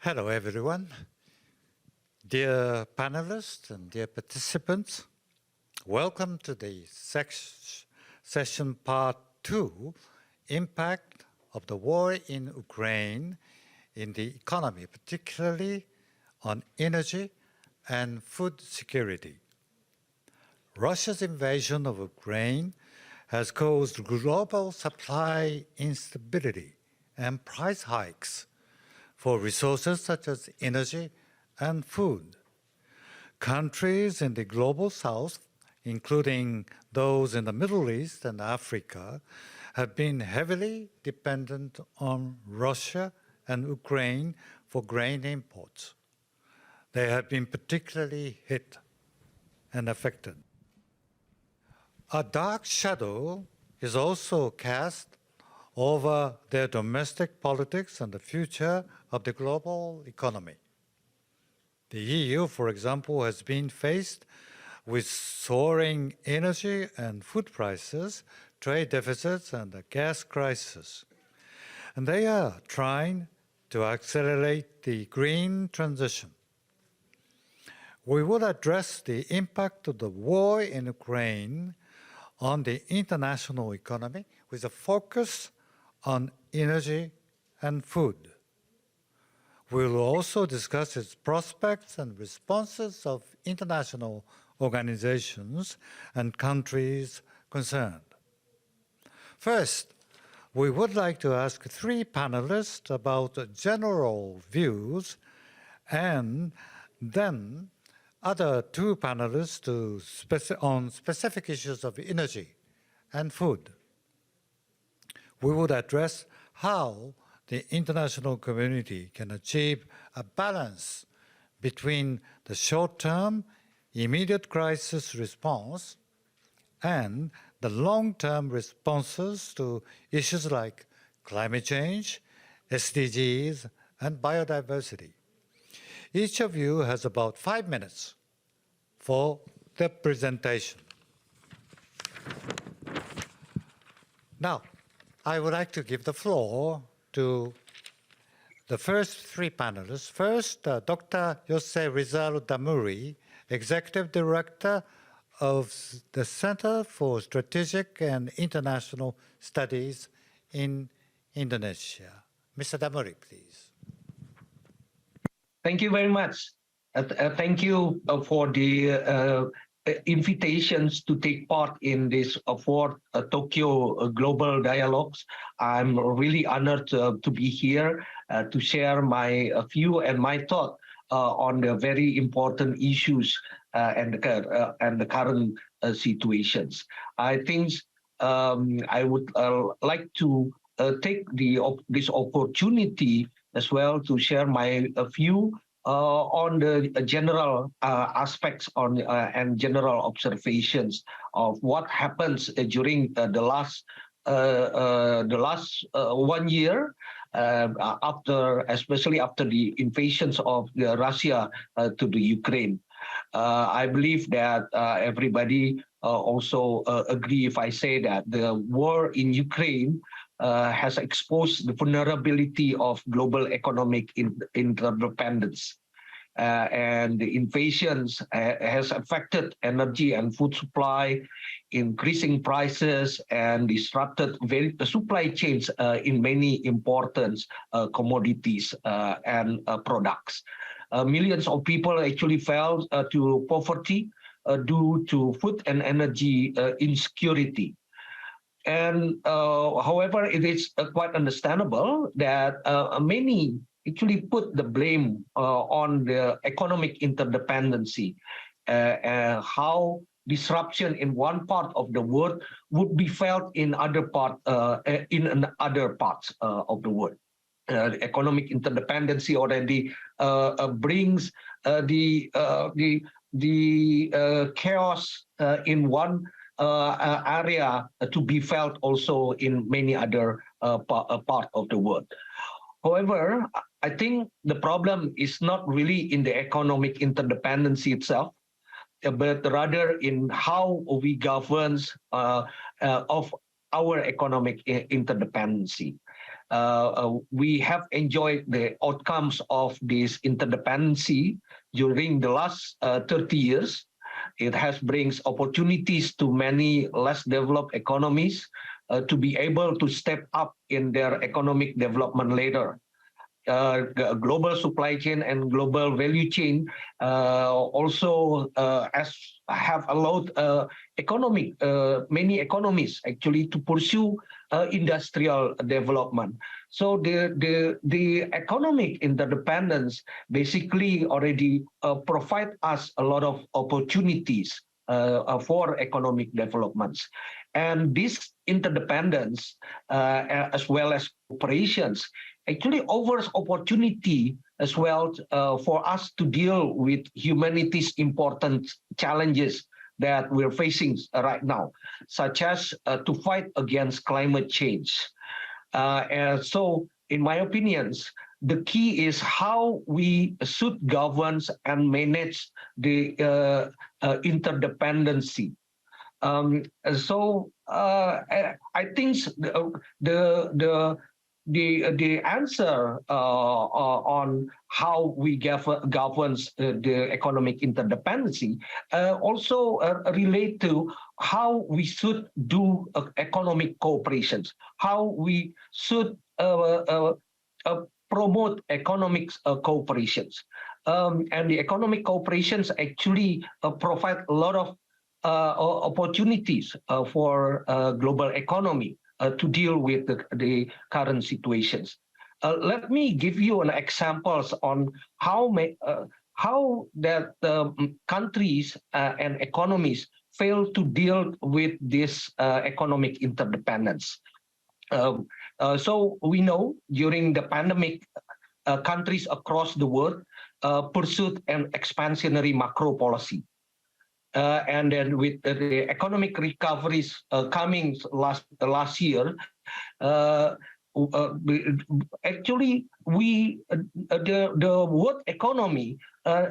Hello, everyone. Dear panelists and dear participants, welcome to the session part 2, Impact of the War in Ukraine in the Economy, particularly on energy and food security. Russia's invasion of Ukraine has caused global supply instability and price hikes for resources such as energy and food. Countries in the global south, including those in the Middle East and Africa, have been heavily dependent on Russia and Ukraine for grain imports. They have been particularly hit and affected. A dark shadow is also cast over their domestic politics and the future of the global economy. The EU, for example, has been faced with soaring energy and food prices, trade deficits, and a gas crisis. And they are trying to accelerate the green transition. We will address the impact of the war in Ukraine on the international economy with a focus on energy and food. We will also discuss its prospects and responses of international organizations and countries concerned. First, we would like to ask 3 panelists about general views, and then other 2 panelists on specific issues of energy and food. We would address how the international community can achieve a balance between the short-term, immediate crisis response and the long-term responses to issues like climate change, SDGs, and biodiversity. Each of you has about 5 minutes for the presentation. Now, I would like to give the floor to the first 3 panelists. First, Dr. Jose Rizal Damuri, Executive Director of the Center for Strategic and International Studies in Indonesia. Mr. Damuri, please. Thank you very much. Thank you for the invitations to take part in this 4th Tokyo Global Dialogues. I'm really honored to be here to share my view and my thought on the very important issues and the current situations. I think I would like to take this opportunity as well to share my view on the general aspects and general observations of what happens during the last 1 year, especially after the invasions of Russia to the Ukraine. I believe that everybody also agree if I say that the war in Ukraine has exposed the vulnerability of global economic interdependence. And the invasions has affected energy and food supply, increasing prices, and disrupted supply chains in many important commodities and products. Millions of people actually fell to poverty due to food and energy insecurity. And however, it is quite understandable that many actually put the blame on the economic interdependency, how disruption in one part of the world would be felt in other parts of the world. The economic interdependency already brings the chaos in one area to be felt also in many other part of the world. However, I think the problem is not really in the economic interdependency itself, but rather in how we govern of our economic interdependency. we have enjoyed the outcomes of this interdependency during the last 30 years. It has brings opportunities to many less developed economies to be able to step up in their economic development later. Global supply chain and global value chain also as have allowed many economies actually to pursue industrial development. So the economic interdependence basically already provide us a lot of opportunities for economic developments. And this interdependence, as well as operations, actually offers opportunity as well for us to deal with humanity's important challenges that we're facing right now, such as to fight against climate change. And so, in my opinions, the key is how we should govern and manage the interdependency. I think the answer on how we governs the economic interdependency also relate to how we should do economic cooperations, how we should promote economic cooperations. And the economic cooperations actually provide a lot of opportunities for global economy to deal with the current situations. Let me give you an examples on how that countries and economies fail to deal with this economic interdependence. So we know during the pandemic, countries across the world pursued an expansionary macro policy. And then with the economic recoveries coming last year, actually the world economy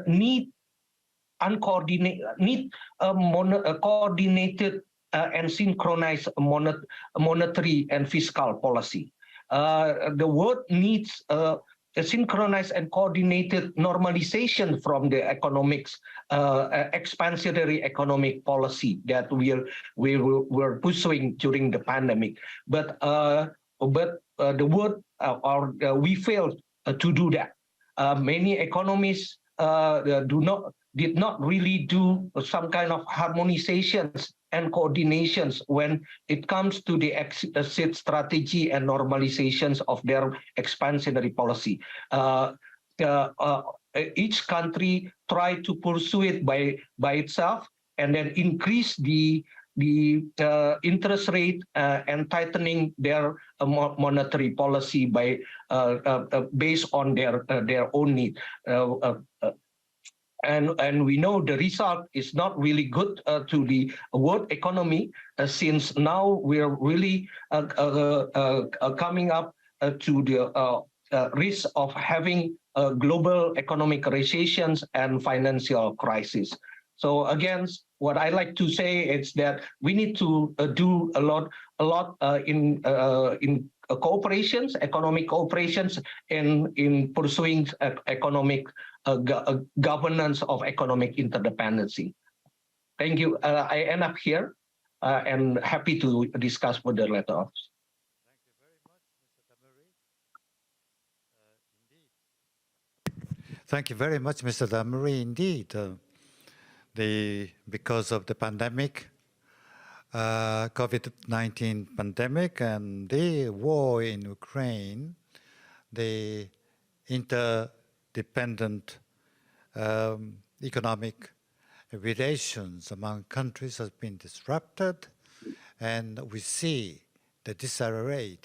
need coordinated and synchronized monetary and fiscal policy. The world needs a synchronized and coordinated normalization from the economics, expansionary economic policy that we were pursuing during the pandemic. But the world we failed to do that. Many economies did not really do some kind of harmonizations and coordinations when it comes to the exit strategy and normalizations of their expansionary policy. Each country tried to pursue it by itself and then increase the interest rate and tightening their monetary policy by based on their own need. And we know the result is not really good to the world economy, since now we're really coming up to the risk of having global economic recessions and financial crisis. So again, what I like to say is that we need to do a lot in cooperations, economic cooperations, in pursuing economic governance of economic interdependency. Thank you. I end up here and happy to discuss further later on. Thank you very much, Mr. Damari. Indeed, because of the pandemic, COVID-19 pandemic and the war in Ukraine, the interdependent economic relations among countries has been disrupted, and we see the disarray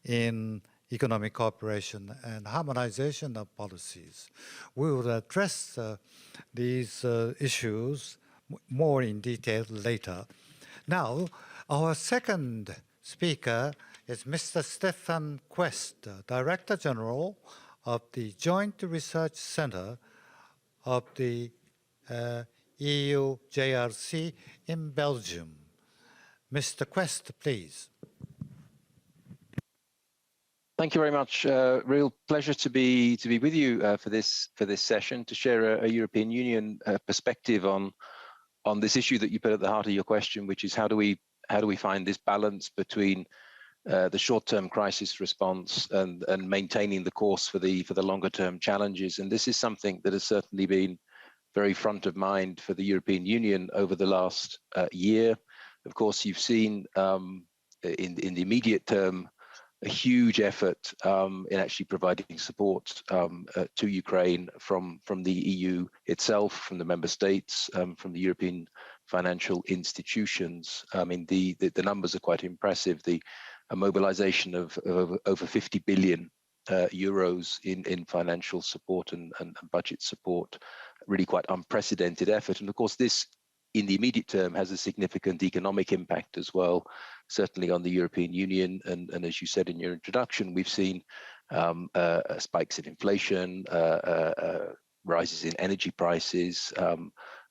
in economic cooperation and harmonization of policies. We will address these issues more in detail later. Now, our second speaker is Mr. Stefan Quest, Director General of the Joint Research Center of the EU JRC in Belgium. Mr. Quest, please. Thank you very much. Real pleasure to be with you for this session to share a European Union perspective on this issue that you put at the heart of your question, which is how do we find this balance between the short-term crisis response and maintaining the course for the longer-term challenges. And this is something that has certainly been very front of mind for the European Union over the last year. Of course, you've seen in the immediate term a huge effort in actually providing support to Ukraine from the EU itself, from the member states, from the European financial institutions. I mean, the numbers are quite impressive. A mobilization of over 50 billion euros in financial support and budget support, really quite unprecedented effort. And of course, this in the immediate term has a significant economic impact as well, certainly on the European Union. And as you said in your introduction, we've seen spikes in inflation, rises in energy prices,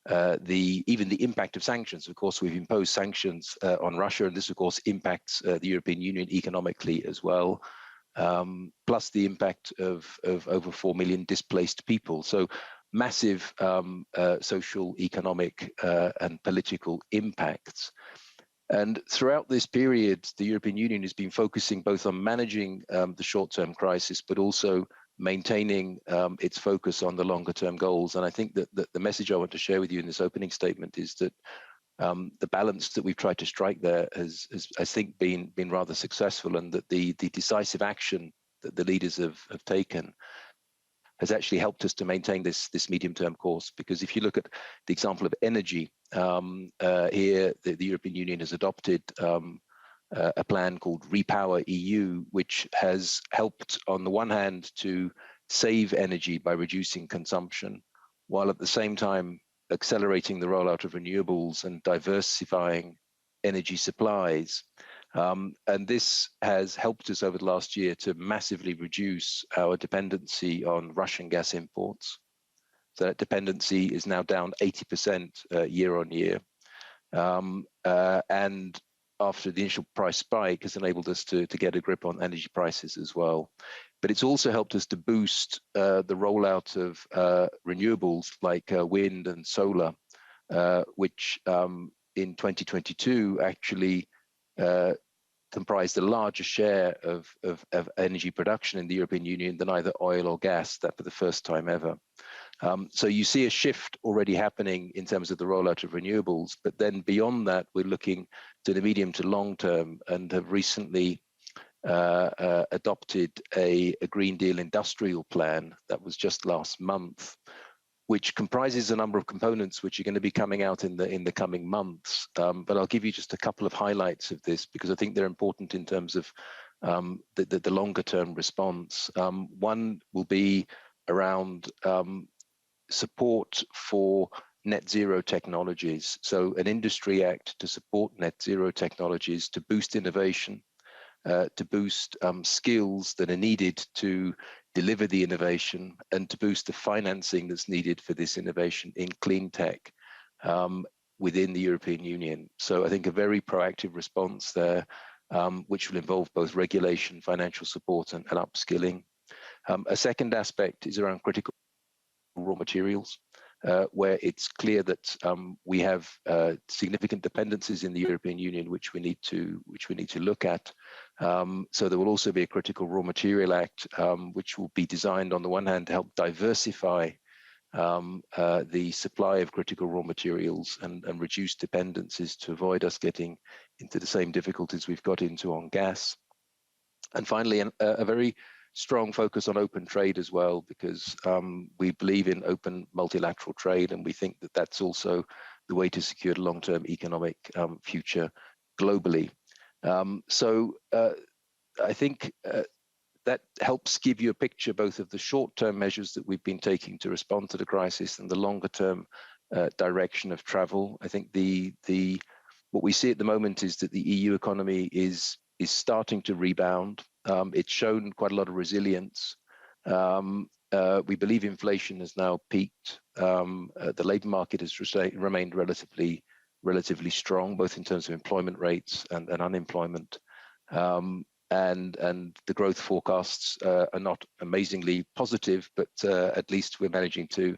even the impact of sanctions. Of course, we've imposed sanctions on Russia, and this, of course, impacts the European Union economically as well, plus the impact of over 4 million displaced people. So massive social, economic, and political impacts. And throughout this period, the European Union has been focusing both on managing the short-term crisis, but also maintaining its focus on the longer-term goals. And I think that the message I want to share with you in this opening statement is that the balance that we've tried to strike there has I think, been rather successful, and that the decisive action that the leaders have taken has actually helped us to maintain this medium-term course. Because if you look at the example of energy, here the European Union has adopted a plan called Repower EU, which has helped on the one hand to save energy by reducing consumption, while at the same time accelerating the rollout of renewables and diversifying energy supplies. And this has helped us over the last year to massively reduce our dependency on Russian gas imports. So that dependency is now down 80% year on year. And after the initial price spike has enabled us to get a grip on energy prices as well. But it's also helped us to boost the rollout of renewables like wind and solar, which in 2022 actually comprised a larger share of energy production in the European Union than either oil or gas, that for the first time ever. So you see a shift already happening in terms of the rollout of renewables, but then beyond that, we're looking to the medium to long term and have recently adopted a Green Deal industrial plan that was just last month, which comprises a number of components which are going to be coming out in the coming months. But I'll give you just a couple of highlights of this because I think they're important in terms of the longer term response. One will be around support for net zero technologies. So an industry act to support net zero technologies, to boost innovation, to boost skills that are needed to deliver the innovation, and to boost the financing that's needed for this innovation in clean tech within the European Union. So I think a very proactive response there, which will involve both regulation, financial support, and upskilling. A second aspect is around critical raw materials, where it's clear that we have significant dependencies in the European Union, which we need to look at. So there will also be a critical raw material act, which will be designed on the one hand to help diversify the supply of critical raw materials and reduce dependencies to avoid us getting into the same difficulties we've got into on gas. And finally, a very strong focus on open trade as well, because we believe in open multilateral trade, and we think that that's also the way to secure the long-term economic future globally. So I think that helps give you a picture both of the short-term measures that we've been taking to respond to the crisis and the longer-term direction of travel. I think what we see at the moment is that the EU economy is starting to rebound. It's shown quite a lot of resilience. We believe inflation has now peaked. The labour market has remained relatively strong, both in terms of employment rates and unemployment. and the growth forecasts are not amazingly positive, but at least we're managing to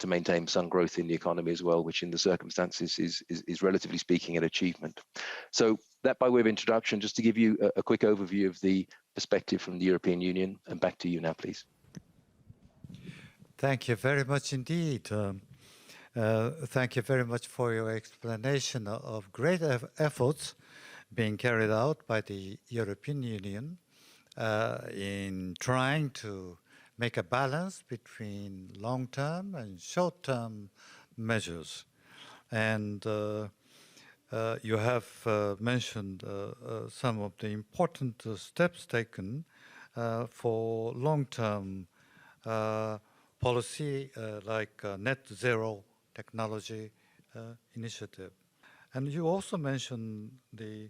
maintain some growth in the economy as well, which in the circumstances is relatively speaking an achievement. So that by way of introduction, just to give you a quick overview of the perspective from the European Union, and back to you now, please. Thank you very much indeed. Thank you very much for your explanation of great efforts being carried out by the European Union in trying to make a balance between long-term and short-term measures. And you have mentioned some of the important steps taken for long-term policy like net zero technology initiative. And you also mentioned the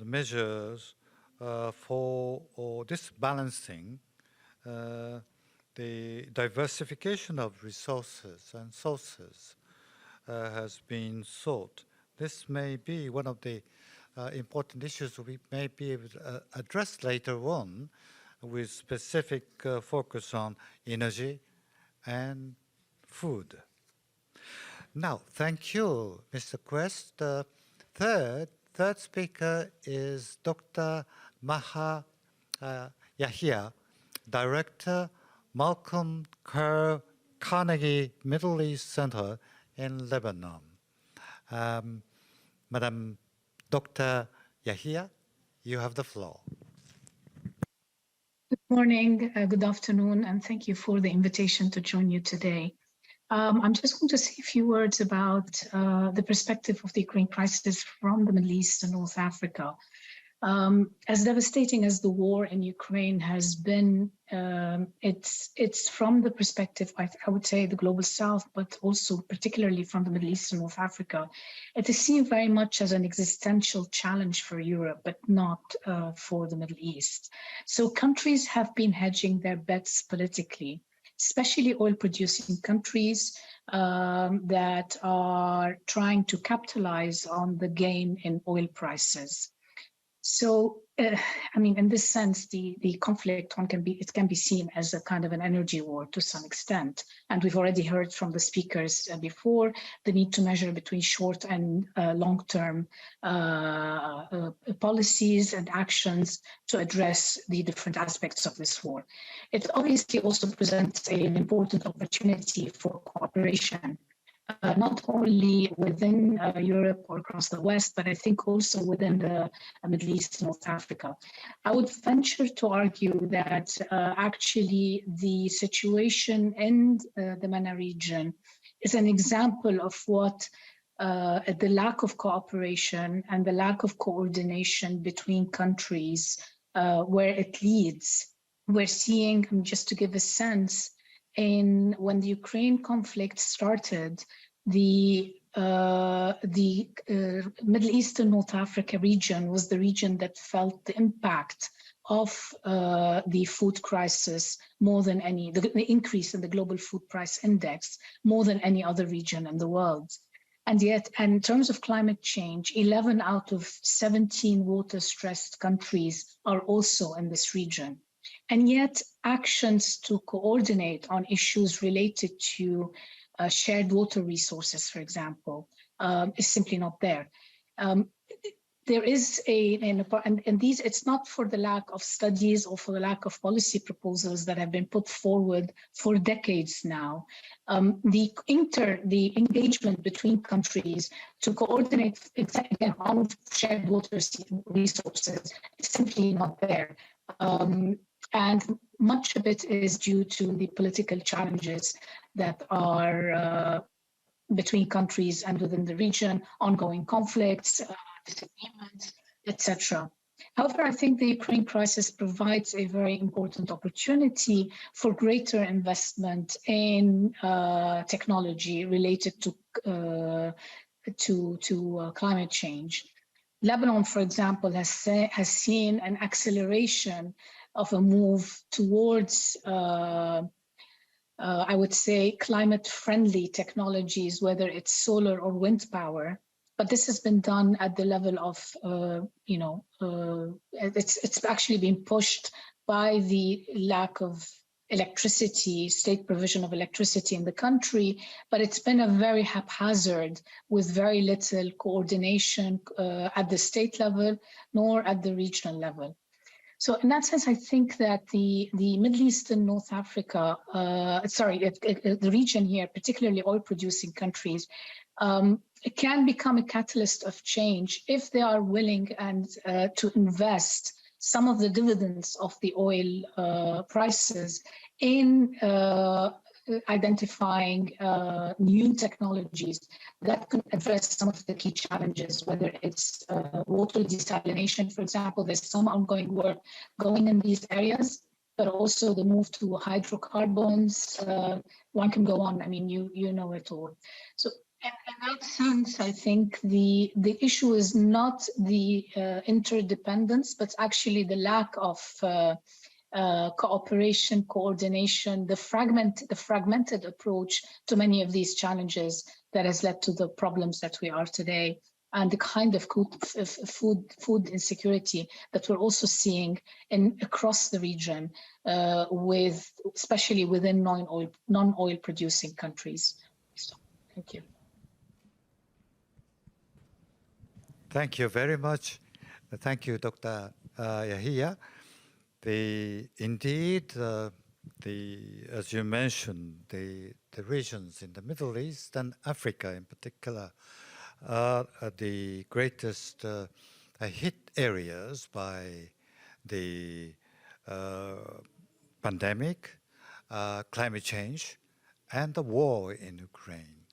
measures for this balancing, the diversification of resources and sources has been sought. This may be one of the important issues we may be able to address later on with specific focus on energy and food. Now, thank you, Mr. Quest. Third speaker is Dr. Maha Yahia, Director, Malcolm Carnegie Middle East Center in Lebanon. Madam Dr. Yahia, you have the floor. Good morning, good afternoon, and thank you for the invitation to join you today. I'm just going to say a few words about the perspective of the Ukraine crisis from the Middle East and North Africa. As devastating as the war in Ukraine has been, it's from the perspective, I would say, the global South, but also particularly from the Middle East and North Africa. It is seen very much as an existential challenge for Europe, but not for the Middle East. So countries have been hedging their bets politically, especially oil-producing countries that are trying to capitalize on the gain in oil prices. So, I mean, in this sense, the conflict can be seen as a kind of an energy war to some extent. And we've already heard from the speakers before the need to measure between short and long-term policies and actions to address the different aspects of this war. It obviously also presents an important opportunity for cooperation. Not only within Europe or across the West, but I think also within the Middle East and North Africa. I would venture to argue that actually the situation in the MENA region is an example of what the lack of cooperation and the lack of coordination between countries, where it leads. We're seeing, just to give a sense, when the Ukraine conflict started, the Middle East and North Africa region was the region that felt the impact of the food crisis more than the increase in the global food price index more than any other region in the world. And yet, in terms of climate change, 11 out of 17 water-stressed countries are also in this region. And yet, actions to coordinate on issues related to shared water resources, for example, is simply not there. There is it's not for the lack of studies or for the lack of policy proposals that have been put forward for decades now. The engagement between countries to coordinate again on shared water resources is simply not there. And much of it is due to the political challenges that are between countries and within the region, ongoing conflicts, disagreements, etc. However, I think the Ukraine crisis provides a very important opportunity for greater investment in technology related to climate change. Lebanon, for example, has seen an acceleration of a move towards, I would say, climate-friendly technologies, whether it's solar or wind power. But this has been done at the level of, it's actually been pushed by the lack of electricity, state provision of electricity in the country, but it's been a very haphazard with very little coordination at the state level, nor at the regional level. So in that sense, I think that the Middle East and North Africa, the region here, particularly oil-producing countries, it can become a catalyst of change if they are willing and to invest some of the dividends of the oil prices in identifying new technologies that can address some of the key challenges, whether it's water desalination, for example. There's some ongoing work going in these areas, but also the move to hydrocarbons. One can go on. I mean, you know it all. So in that sense, I think the issue is not the interdependence, but actually the lack of cooperation, coordination, the fragmented approach to many of these challenges that has led to the problems that we are today, and the kind of food insecurity that we're also seeing across the region, especially within non-oil producing countries. So, thank you. Thank you very much. Thank you, Dr. Yahia. Indeed, as you mentioned, the regions in the Middle East and Africa in particular are the greatest hit areas by the pandemic, climate change, and the war in Ukraine.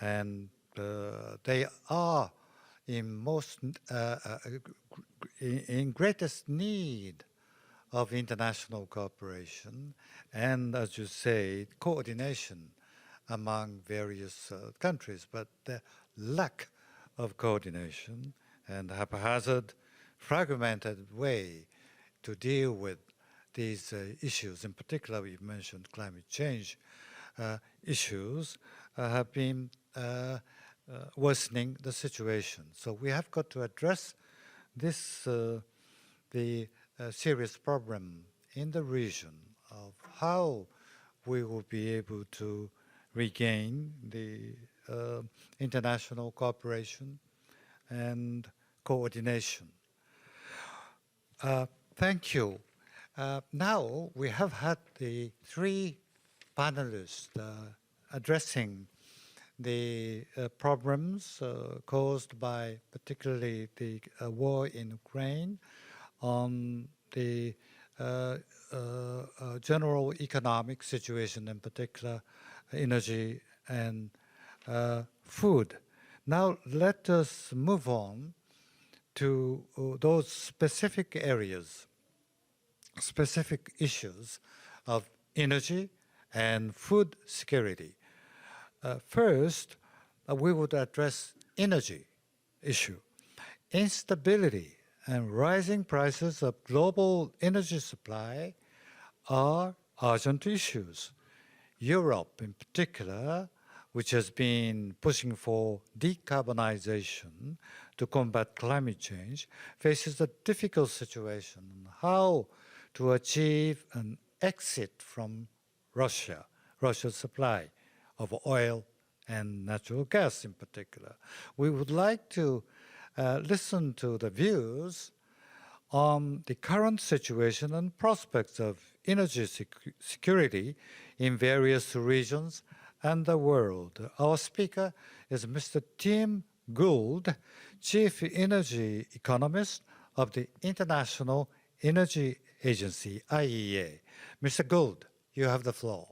And they are in greatest need of international cooperation and, as you say, coordination among various countries. But the lack of coordination and haphazard, fragmented way to deal with these issues, in particular, we mentioned climate change issues, have been worsening the situation. So we have got to address this, serious problem in the region of how we will be able to regain the international cooperation and coordination. Thank you. Now we have had the three panelists addressing the problems caused by particularly the war in Ukraine, on the general economic situation, in particular energy and food. Now let us move on to those specific areas, specific issues of energy and food security. First, we would address energy issue. Instability and rising prices of global energy supply are urgent issues. Europe, in particular, which has been pushing for decarbonization to combat climate change, faces a difficult situation on how to achieve an exit from Russia's supply of oil and natural gas in particular. We would like to listen to the views on the current situation and prospects of energy security in various regions and the world. Our speaker is Mr. Tim Gould, Chief Energy Economist of the International Energy Agency, IEA. Mr. Gould, you have the floor.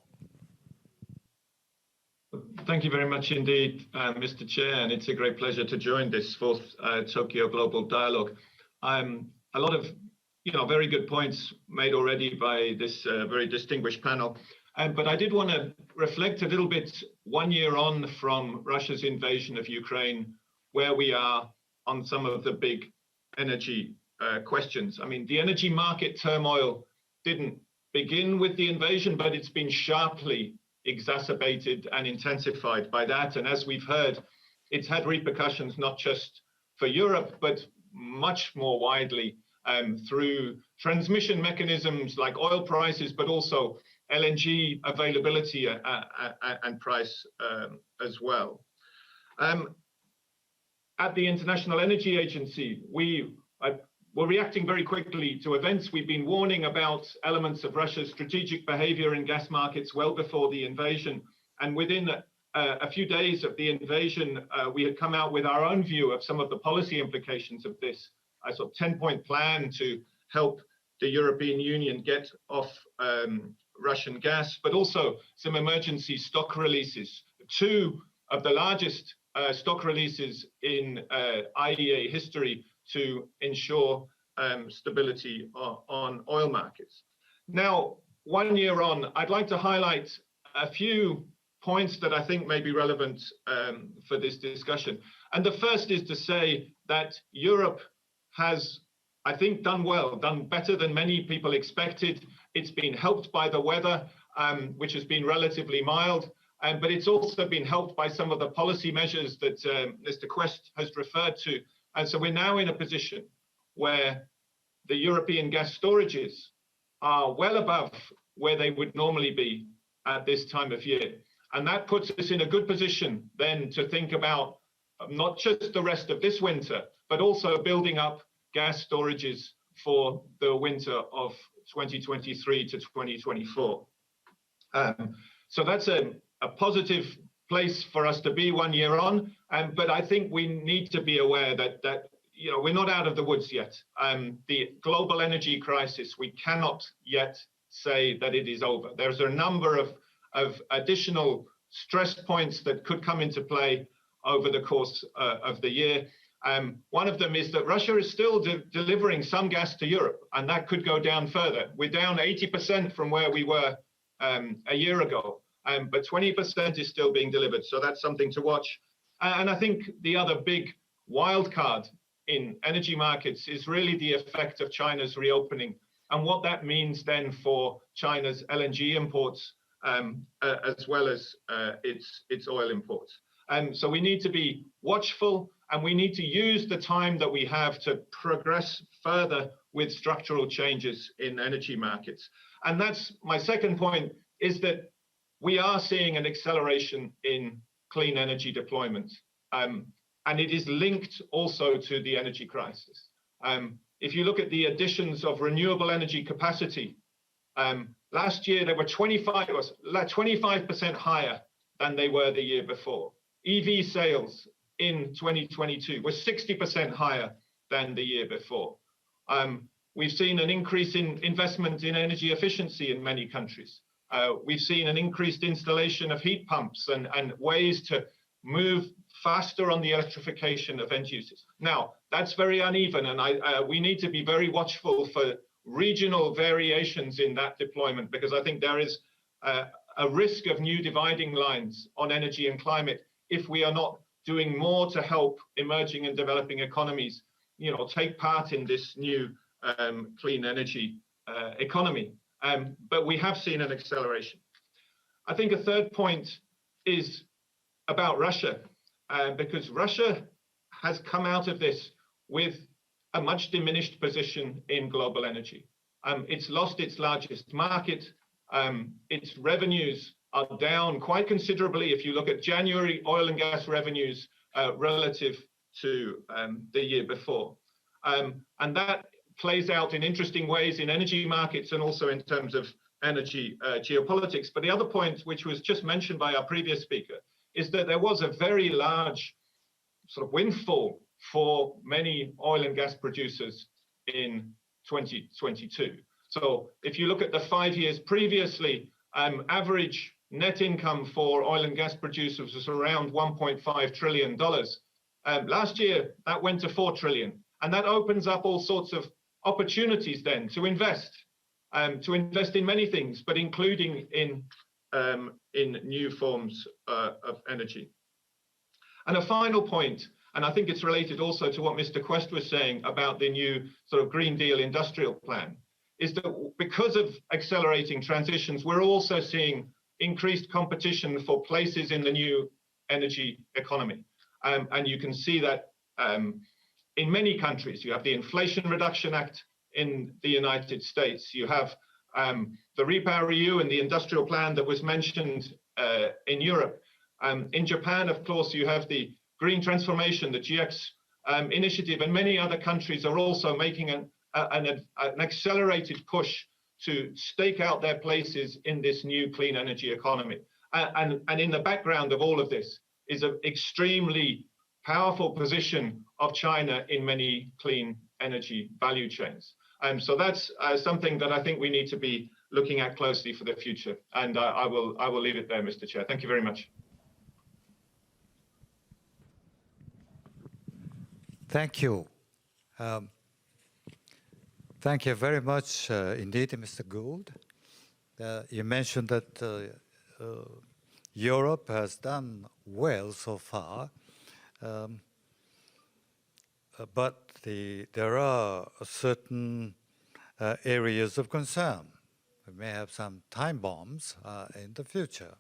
Thank you very much indeed, Mr. Chair, and it's a great pleasure to join this fourth Tokyo Global Dialogue. A lot of very good points made already by this very distinguished panel, but I did want to reflect a little bit 1 year on from Russia's invasion of Ukraine, where we are on some of the big energy questions. I mean, the energy market turmoil didn't begin with the invasion, but it's been sharply exacerbated and intensified by that. And as we've heard, it's had repercussions not just for Europe, but much more widely through transmission mechanisms like oil prices, but also LNG availability and price as well. At the International Energy Agency, we're reacting very quickly to events. We've been warning about elements of Russia's strategic behavior in gas markets well before the invasion. And within a few days of the invasion, we had come out with our own view of some of the policy implications of this, a sort of 10-point plan to help the European Union get off Russian gas, but also some emergency stock releases. Two of the largest stock releases in IEA history to ensure stability on oil markets. Now, 1 year on, I'd like to highlight a few points that I think may be relevant for this discussion. And the first is to say that Europe has, I think, done well, done better than many people expected. It's been helped by the weather, which has been relatively mild, but it's also been helped by some of the policy measures that Mr. Quest has referred to. And so we're now in a position where the European gas storages are well above where they would normally be at this time of year. And that puts us in a good position then to think about not just the rest of this winter, but also building up gas storages for the winter of 2023 to 2024. So that's a positive place for us to be 1 year on. But I think we need to be aware that you know, we're not out of the woods yet. The global energy crisis, we cannot yet say that it is over. There's a number of additional stress points that could come into play over the course of the year. One of them is that Russia is still delivering some gas to Europe, and that could go down further. We're down 80% from where we were a year ago, but 20% is still being delivered. So that's something to watch. And I think the other big wild card in energy markets is really the effect of China's reopening and what that means then for China's LNG imports, as well as its oil imports. So we need to be watchful, and we need to use the time that we have to progress further with structural changes in energy markets. And that's my second point, is that we are seeing an acceleration in clean energy deployment. And it is linked also to the energy crisis. If you look at the additions of renewable energy capacity, last year they were 25% higher than they were the year before. EV sales in 2022 were 60% higher than the year before. We've seen an increase in investment in energy efficiency in many countries. We've seen an increased installation of heat pumps and ways to move faster on the electrification of end users. Now, that's very uneven, and we need to be very watchful for regional variations in that deployment, because I think there is a risk of new dividing lines on energy and climate if we are not doing more to help emerging and developing economies, you know, take part in this new clean energy economy. But we have seen an acceleration. I think a third point is about Russia, because Russia has come out of this with a much diminished position in global energy. It's lost its largest market. Its revenues are down quite considerably. If you look at January oil and gas revenues relative to the year before. And that plays out in interesting ways in energy markets and also in terms of energy geopolitics. But the other point, which was just mentioned by our previous speaker, is that there was a very large sort of windfall for many oil and gas producers in 2022. So if you look at the 5 years previously, average net income for oil and gas producers was around $1.5 trillion. Last year, that went to $4 trillion. And that opens up all sorts of opportunities then to invest in many things, but including in new forms of energy. And a final point, and I think it's related also to what Mr. Quest was saying about the new sort of Green Deal industrial plan, is that because of accelerating transitions, we're also seeing increased competition for places in the new energy economy. And you can see that in many countries. You have the Inflation Reduction Act in the United States. You have the REPowerEU and the industrial plan that was mentioned in Europe. In Japan, of course, you have the green transformation, the GX initiative, and many other countries are also making an accelerated push to stake out their places in this new clean energy economy. And in the background of all of this is an extremely powerful position of China in many clean energy value chains. So that's something that I think we need to be looking at closely for the future. And I will leave it there, Mr. Chair. Thank you very much. Thank you. Thank you very much indeed, Mr. Gould. You mentioned that Europe has done well so far, but there are certain areas of concern. We may have some time bombs in the future.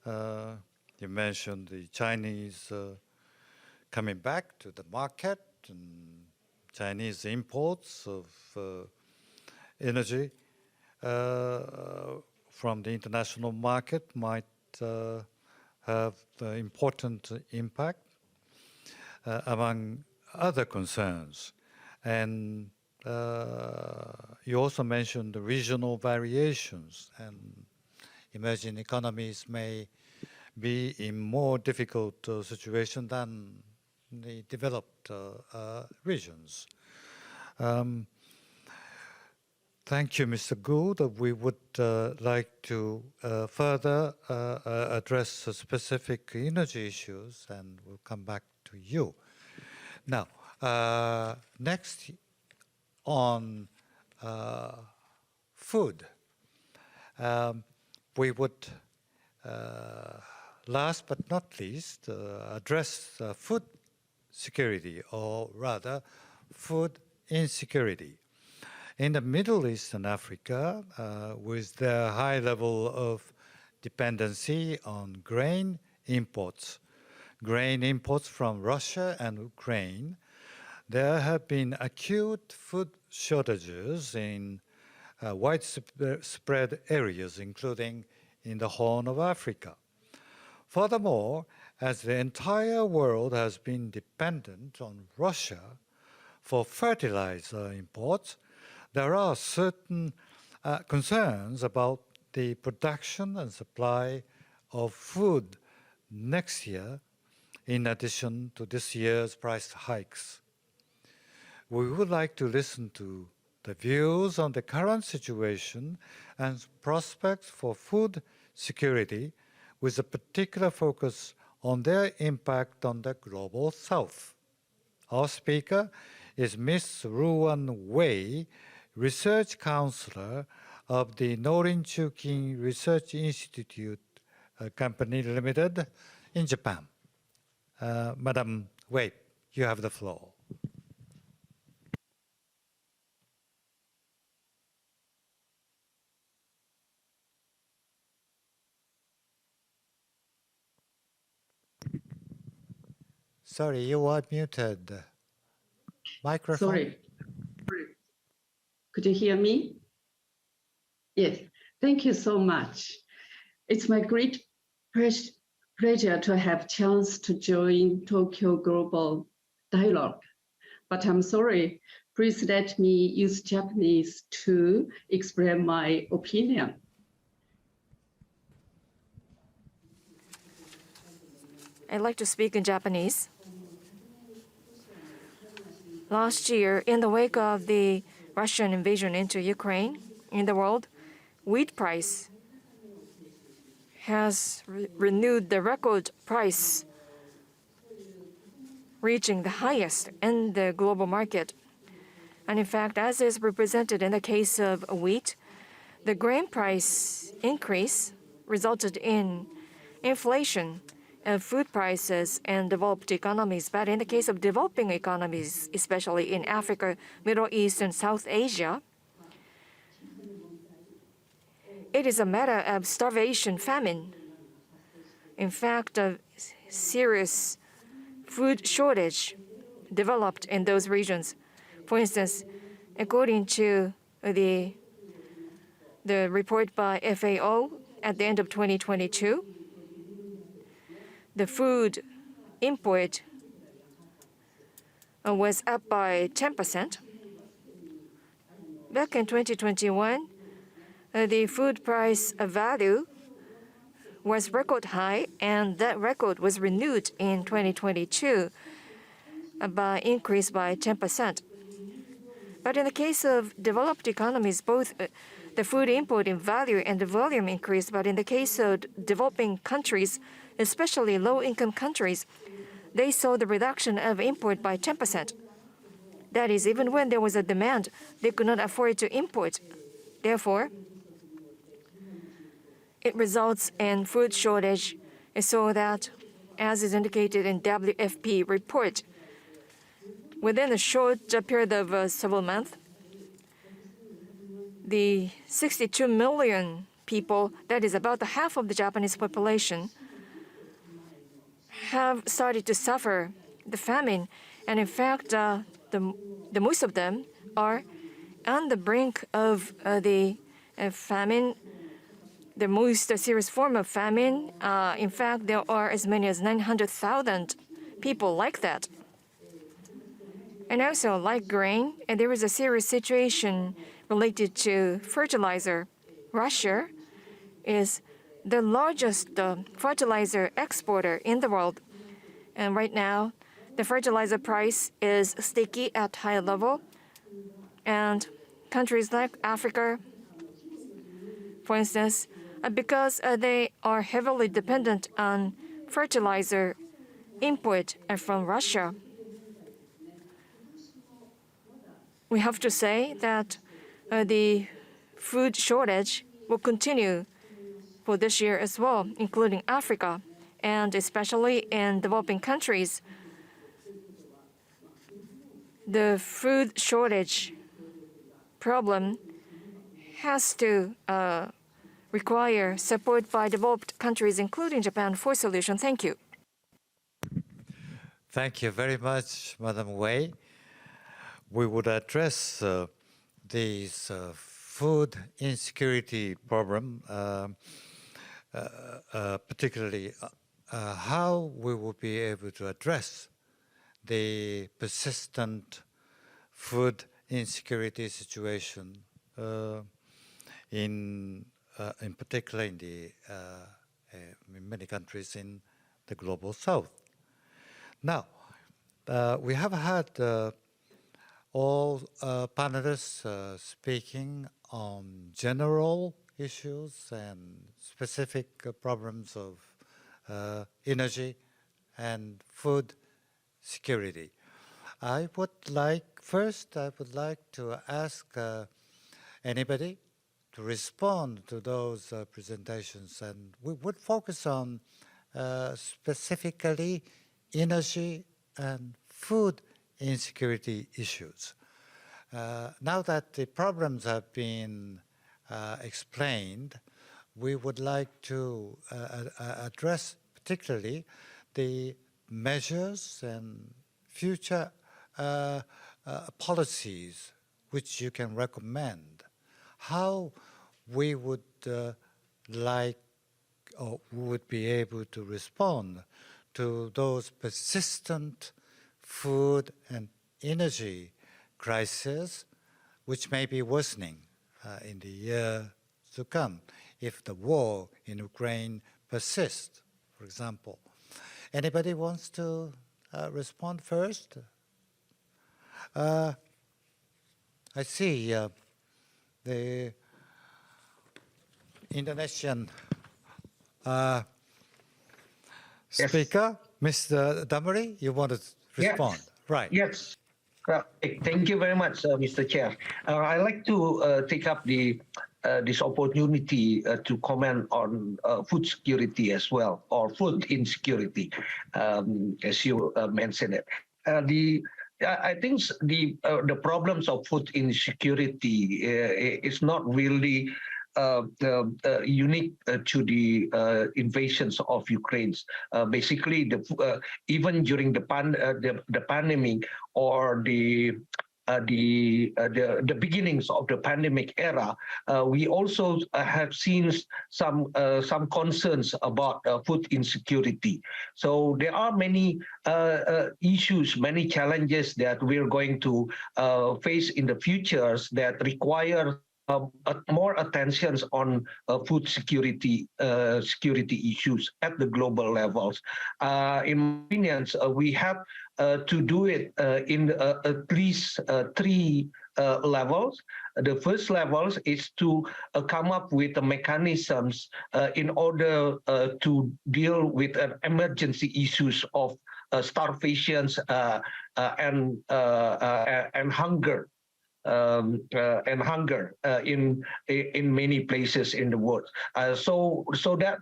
You mentioned the Chinese coming back to the market, and Chinese imports of energy from the international market might have important impact among other concerns. And you also mentioned the regional variations, and emerging economies may be in more difficult situation than the developed regions. Thank you, Mr. Gould. We would like to further address specific energy issues, and we'll come back to you. Now, next on food, we would, last but not least, address food security, or rather, food insecurity. In the Middle East and Africa, with their high level of dependency on grain imports from Russia and Ukraine, there have been acute food shortages in widespread areas, including in the Horn of Africa. Furthermore, as the entire world has been dependent on Russia for fertilizer imports, there are certain concerns about the production and supply of food next year, in addition to this year's price hikes. We would like to listen to the views on the current situation and prospects for food security, with a particular focus on their impact on the Global South. Our speaker is Ms. Ruan Wei, Research Counselor of the Norinchukin Research Institute Company Limited in Japan. Madam Wei, you have the floor. Sorry, you are muted. Microphone. Sorry. Could you hear me? Yes, thank you so much. It's my great pleasure to have chance to join Tokyo Global Dialogue. But I'm sorry, please let me use Japanese to explain my opinion. I'd like to speak in Japanese. Last year, in the wake of the Russian invasion into Ukraine in the world, wheat price has renewed the record price, reaching the highest in the global market. And in fact, as is represented in the case of wheat, the grain price increase resulted in inflation of food prices in developed economies. But in the case of developing economies, especially in Africa, Middle East, and South Asia, it is a matter of starvation, famine. In fact, a serious food shortage developed in those regions. For instance, according to the report by FAO at the end of 2022, the food import was up by 10%. Back in 2021, the food price value was record high, and that record was renewed in 2022 by increase by 10%. But in the case of developed economies, both the food import in value and the volume increased. But in the case of developing countries, especially low-income countries, they saw the reduction of import by 10%. That is, even when there was a demand, they could not afford to import. Therefore, it results in food shortage, so that, as is indicated in WFP report, within a short period of several months, the 62 million people, that is about the half of the Japanese population, have started to suffer the famine. And in fact, the most of them are on the brink of the famine, the most serious form of famine. In fact, there are as many as 900,000 people like that. And also, like grain, and there is a serious situation related to fertilizer. Russia is the largest fertilizer exporter in the world. And right now, the fertilizer price is sticky at high level. And countries like Africa, for instance, because they are heavily dependent on fertilizer import from Russia, we have to say that the food shortage will continue for this year as well, including Africa, and especially in developing countries. The food shortage problem has to require support by developed countries, including Japan, for solution. Thank you. Thank you very much, Madam Wei. We would address this food insecurity problem, particularly how we will be able to address the persistent food insecurity situation, in particular in in many countries in the global south. Now, we have had all panelists speaking on general issues and specific problems of energy and food security. I would like to ask anybody to respond to those presentations, and we would focus on specifically energy and food insecurity issues. Now that the problems have been explained, we would like to address particularly the measures and future policies which you can recommend, how we would like or would be able to respond to those persistent food and energy crises which may be worsening in the year to come if the war in Ukraine persists, for example. Anybody wants to respond first? I see the Indonesian speaker, Mr. Damari, you want to respond? Yes. Right. Yes. Thank you very much, Mr. Chair. I'd like to take up this opportunity to comment on food security as well, or food insecurity, as you mentioned it. I think the problems of food insecurity is not really unique to the invasions of Ukraine. Basically, even during the pandemic or the beginnings of the pandemic era, we also have seen some concerns about food insecurity. So there are many issues, many challenges that we're going to face in the futures that require more attention on food security issues at the global levels. In my opinion, we have to do it in at least three levels. The first level is to come up with mechanisms in order to deal with emergency issues of starvations and hunger. In many places in the world, so that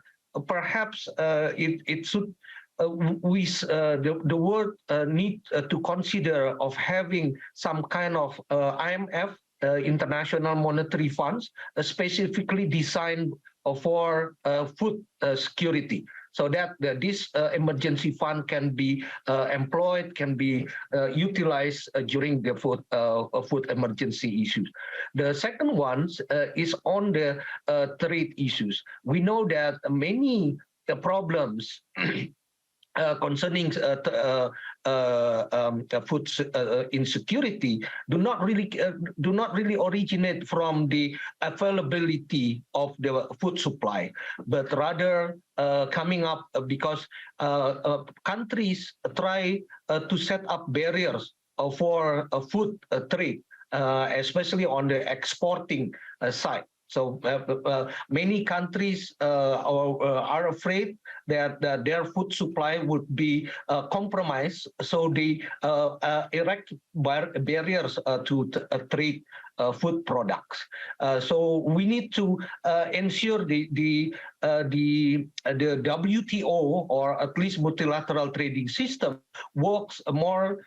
perhaps it should the world need to consider of having some kind of IMF, International Monetary Funds, specifically designed for food security, so that this emergency fund can be employed, can be utilized during the food emergency issues. The second one is on the trade issues. We know that many problems concerning food insecurity do not really originate from the availability of the food supply, but rather coming up because countries try to set up barriers for food trade, especially on the exporting side. So many countries are afraid that their food supply would be compromised, so they erect barriers to trade food products. So we need to ensure the WTO, or at least multilateral trading system, works more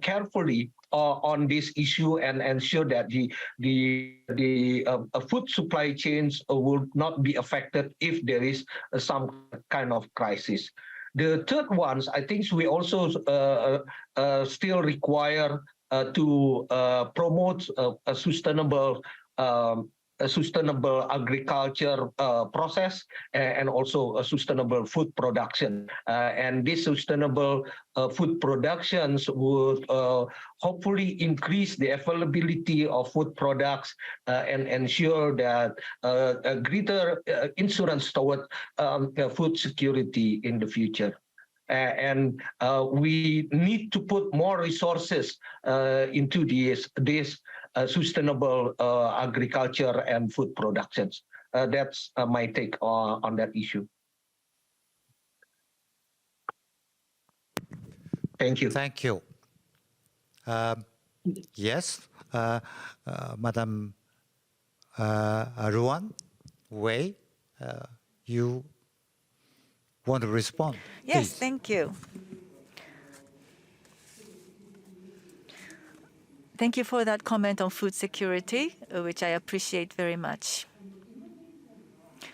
carefully on this issue and ensure that the food supply chains will not be affected if there is some kind of crisis. The third ones, I think we also still require to promote a sustainable agriculture process and also a sustainable food production. And these sustainable food productions would hopefully increase the availability of food products and ensure that a greater insurance toward food security in the future. And we need to put more resources into this sustainable agriculture and food productions. That's my take on that issue. Thank you. Thank you. Yes, Madam Ruan Wei, you want to respond? Yes, please. Thank you. Thank you for that comment on food security, which I appreciate very much.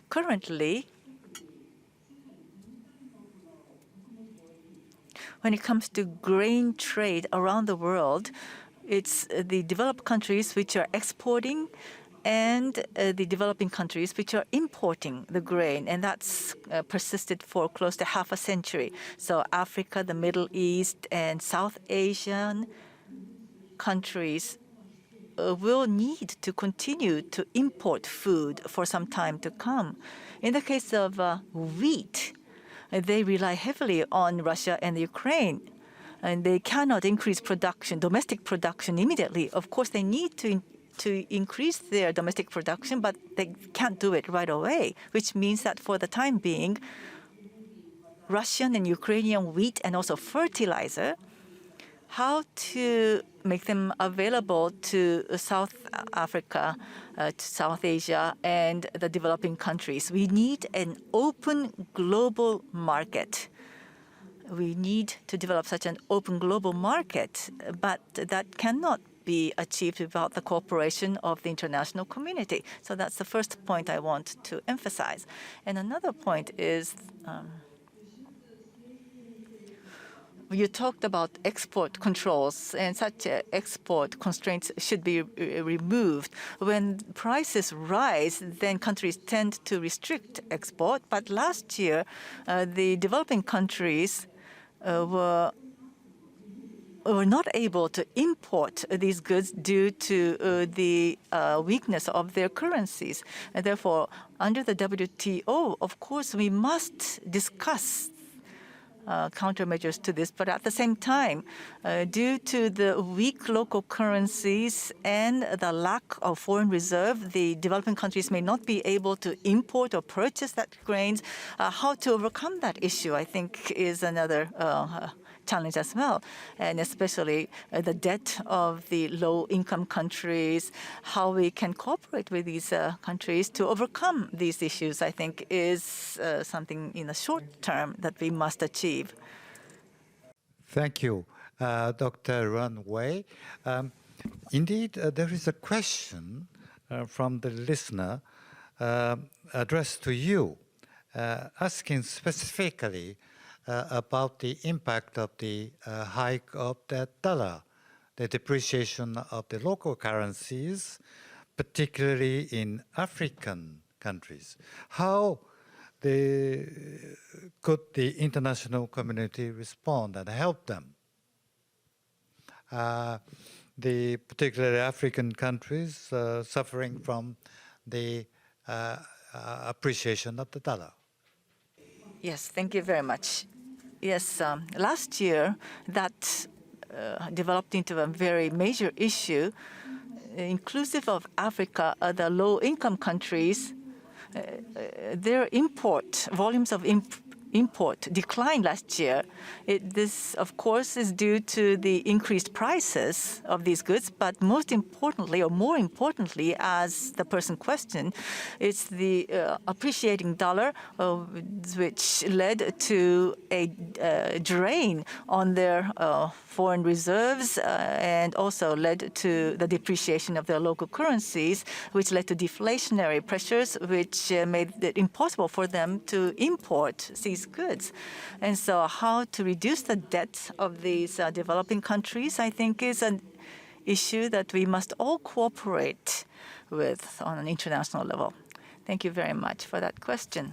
Currently, when it comes to grain trade around the world, it's the developed countries which are exporting and the developing countries which are importing the grain, and that's persisted for close to half a century. So Africa, the Middle East, and South Asian countries will need to continue to import food for some time to come. In the case of wheat, they rely heavily on Russia and Ukraine, and they cannot increase production, domestic production immediately. Of course, they need to increase their domestic production, but they can't do it right away, which means that for the time being, Russian and Ukrainian wheat and also fertilizer, how to make them available to South Africa, to South Asia, and the developing countries. We need an open global market. We need to develop such an open global market, but that cannot be achieved without the cooperation of the international community. So that's the first point I want to emphasize. And another point is you talked about export controls, and such export constraints should be removed. When prices rise, then countries tend to restrict export. But last year, the developing countries were not able to import these goods due to the weakness of their currencies. And therefore, under the WTO, of course, we must discuss countermeasures to this. But at the same time, due to the weak local currencies and the lack of foreign reserve, the developing countries may not be able to import or purchase that grains. How to overcome that issue, I think, is another challenge as well, and especially the debt of the low-income countries, how we can cooperate with these countries to overcome these issues, I think, is something in the short term that we must achieve. Thank you, Dr. Ran Wei. Indeed, there is a question from the listener addressed to you, asking specifically about the impact of the hike of the dollar, the depreciation of the local currencies, particularly in African countries. How could the international community respond and help them? The particularly African countries suffering from the appreciation of the dollar. Yes, thank you very much. Yes, last year that developed into a very major issue, inclusive of Africa, the low-income countries, their volumes of import declined last year. This, of course, is due to the increased prices of these goods, but most importantly, or more importantly, as the person questioned, it's the appreciating dollar, which led to a drain on their foreign reserves and also led to the depreciation of their local currencies, which led to deflationary pressures, which made it impossible for them to import these goods. And so how to reduce the debt of these developing countries, I think, is an issue that we must all cooperate with on an international level. Thank you very much for that question.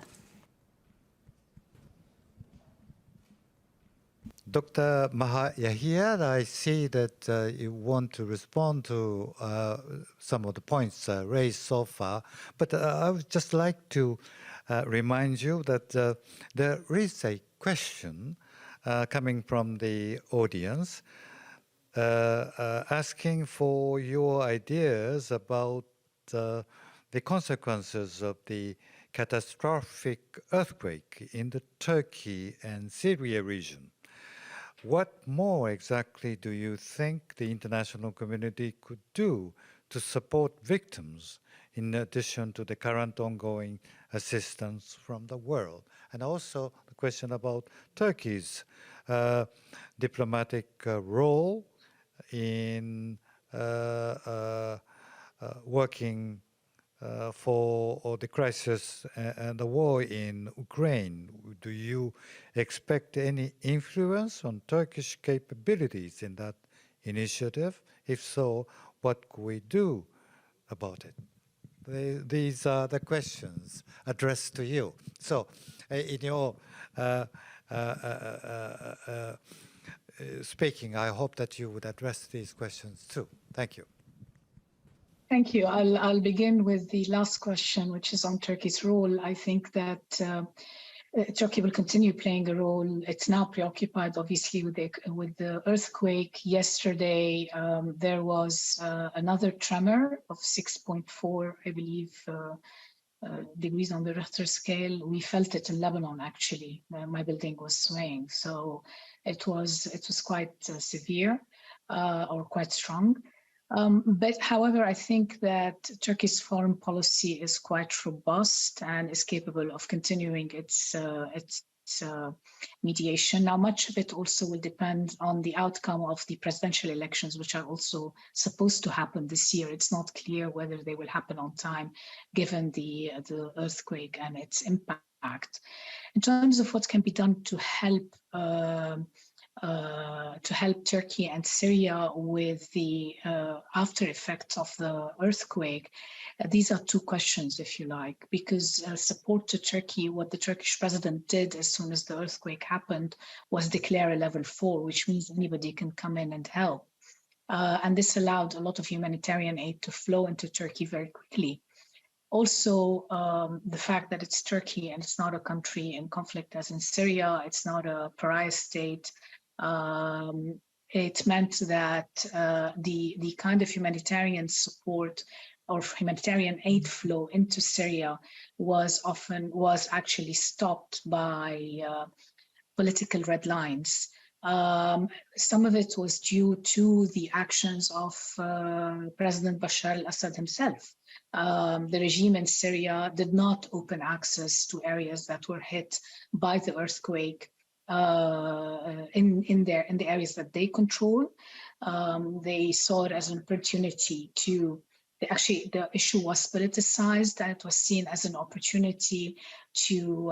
Dr. Maha Yahia, I see that you want to respond to some of the points raised so far, but I would just like to remind you that there is a question coming from the audience asking for your ideas about the consequences of the catastrophic earthquake in the Turkey and Syria region. What more exactly do you think the international community could do to support victims in addition to the current ongoing assistance from the world? And also the question about Turkey's diplomatic role in working for the crisis and the war in Ukraine. Do you expect any influence on Turkish capabilities in that initiative? If so, what could we do about it? These are the questions addressed to you. So, in your speaking, I hope that you would address these questions too. Thank you. Thank you. I'll begin with the last question, which is on Turkey's role. I think that Turkey will continue playing a role. It's now preoccupied, obviously, with the earthquake. Yesterday, there was another tremor of 6.4, I believe, degrees on the Richter scale. We felt it in Lebanon, actually. My building was swaying, so it was quite severe or quite strong. But however, I think that Turkey's foreign policy is quite robust and is capable of continuing its mediation. Now, much of it also will depend on the outcome of the presidential elections, which are also supposed to happen this year. It's not clear whether they will happen on time, given the earthquake and its impact. In terms of what can be done to help Turkey and Syria with the after effects of the earthquake, these are two questions, if you like, because support to Turkey, what the Turkish president did as soon as the earthquake happened was declare a level 4, which means anybody can come in and help. And this allowed a lot of humanitarian aid to flow into Turkey very quickly. Also, the fact that it's Turkey and it's not a country in conflict as in Syria, it's not a pariah state. It meant that the kind of humanitarian support or humanitarian aid flow into Syria was actually stopped by political red lines. Some of it was due to the actions of President Bashar al-Assad himself. The regime in Syria did not open access to areas that were hit by the earthquake in the areas that they control. They saw it as an opportunity to. Actually, the issue was politicized, and it was seen as an opportunity to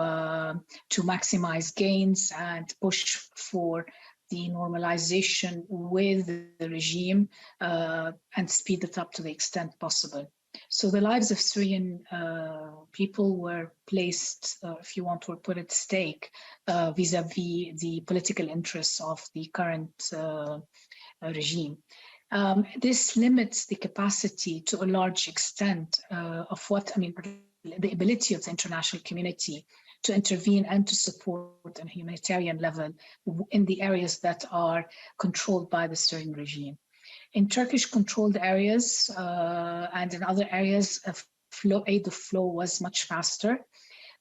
maximize gains and push for the normalization with the regime and speed it up to the extent possible. So the lives of Syrian people were placed, if you want, were put at stake vis-a-vis the political interests of the current regime. This limits the capacity to a large extent of the ability of the international community to intervene and to support on a humanitarian level in the areas that are controlled by the Syrian regime. In Turkish-controlled areas and in other areas, aid flow was much faster.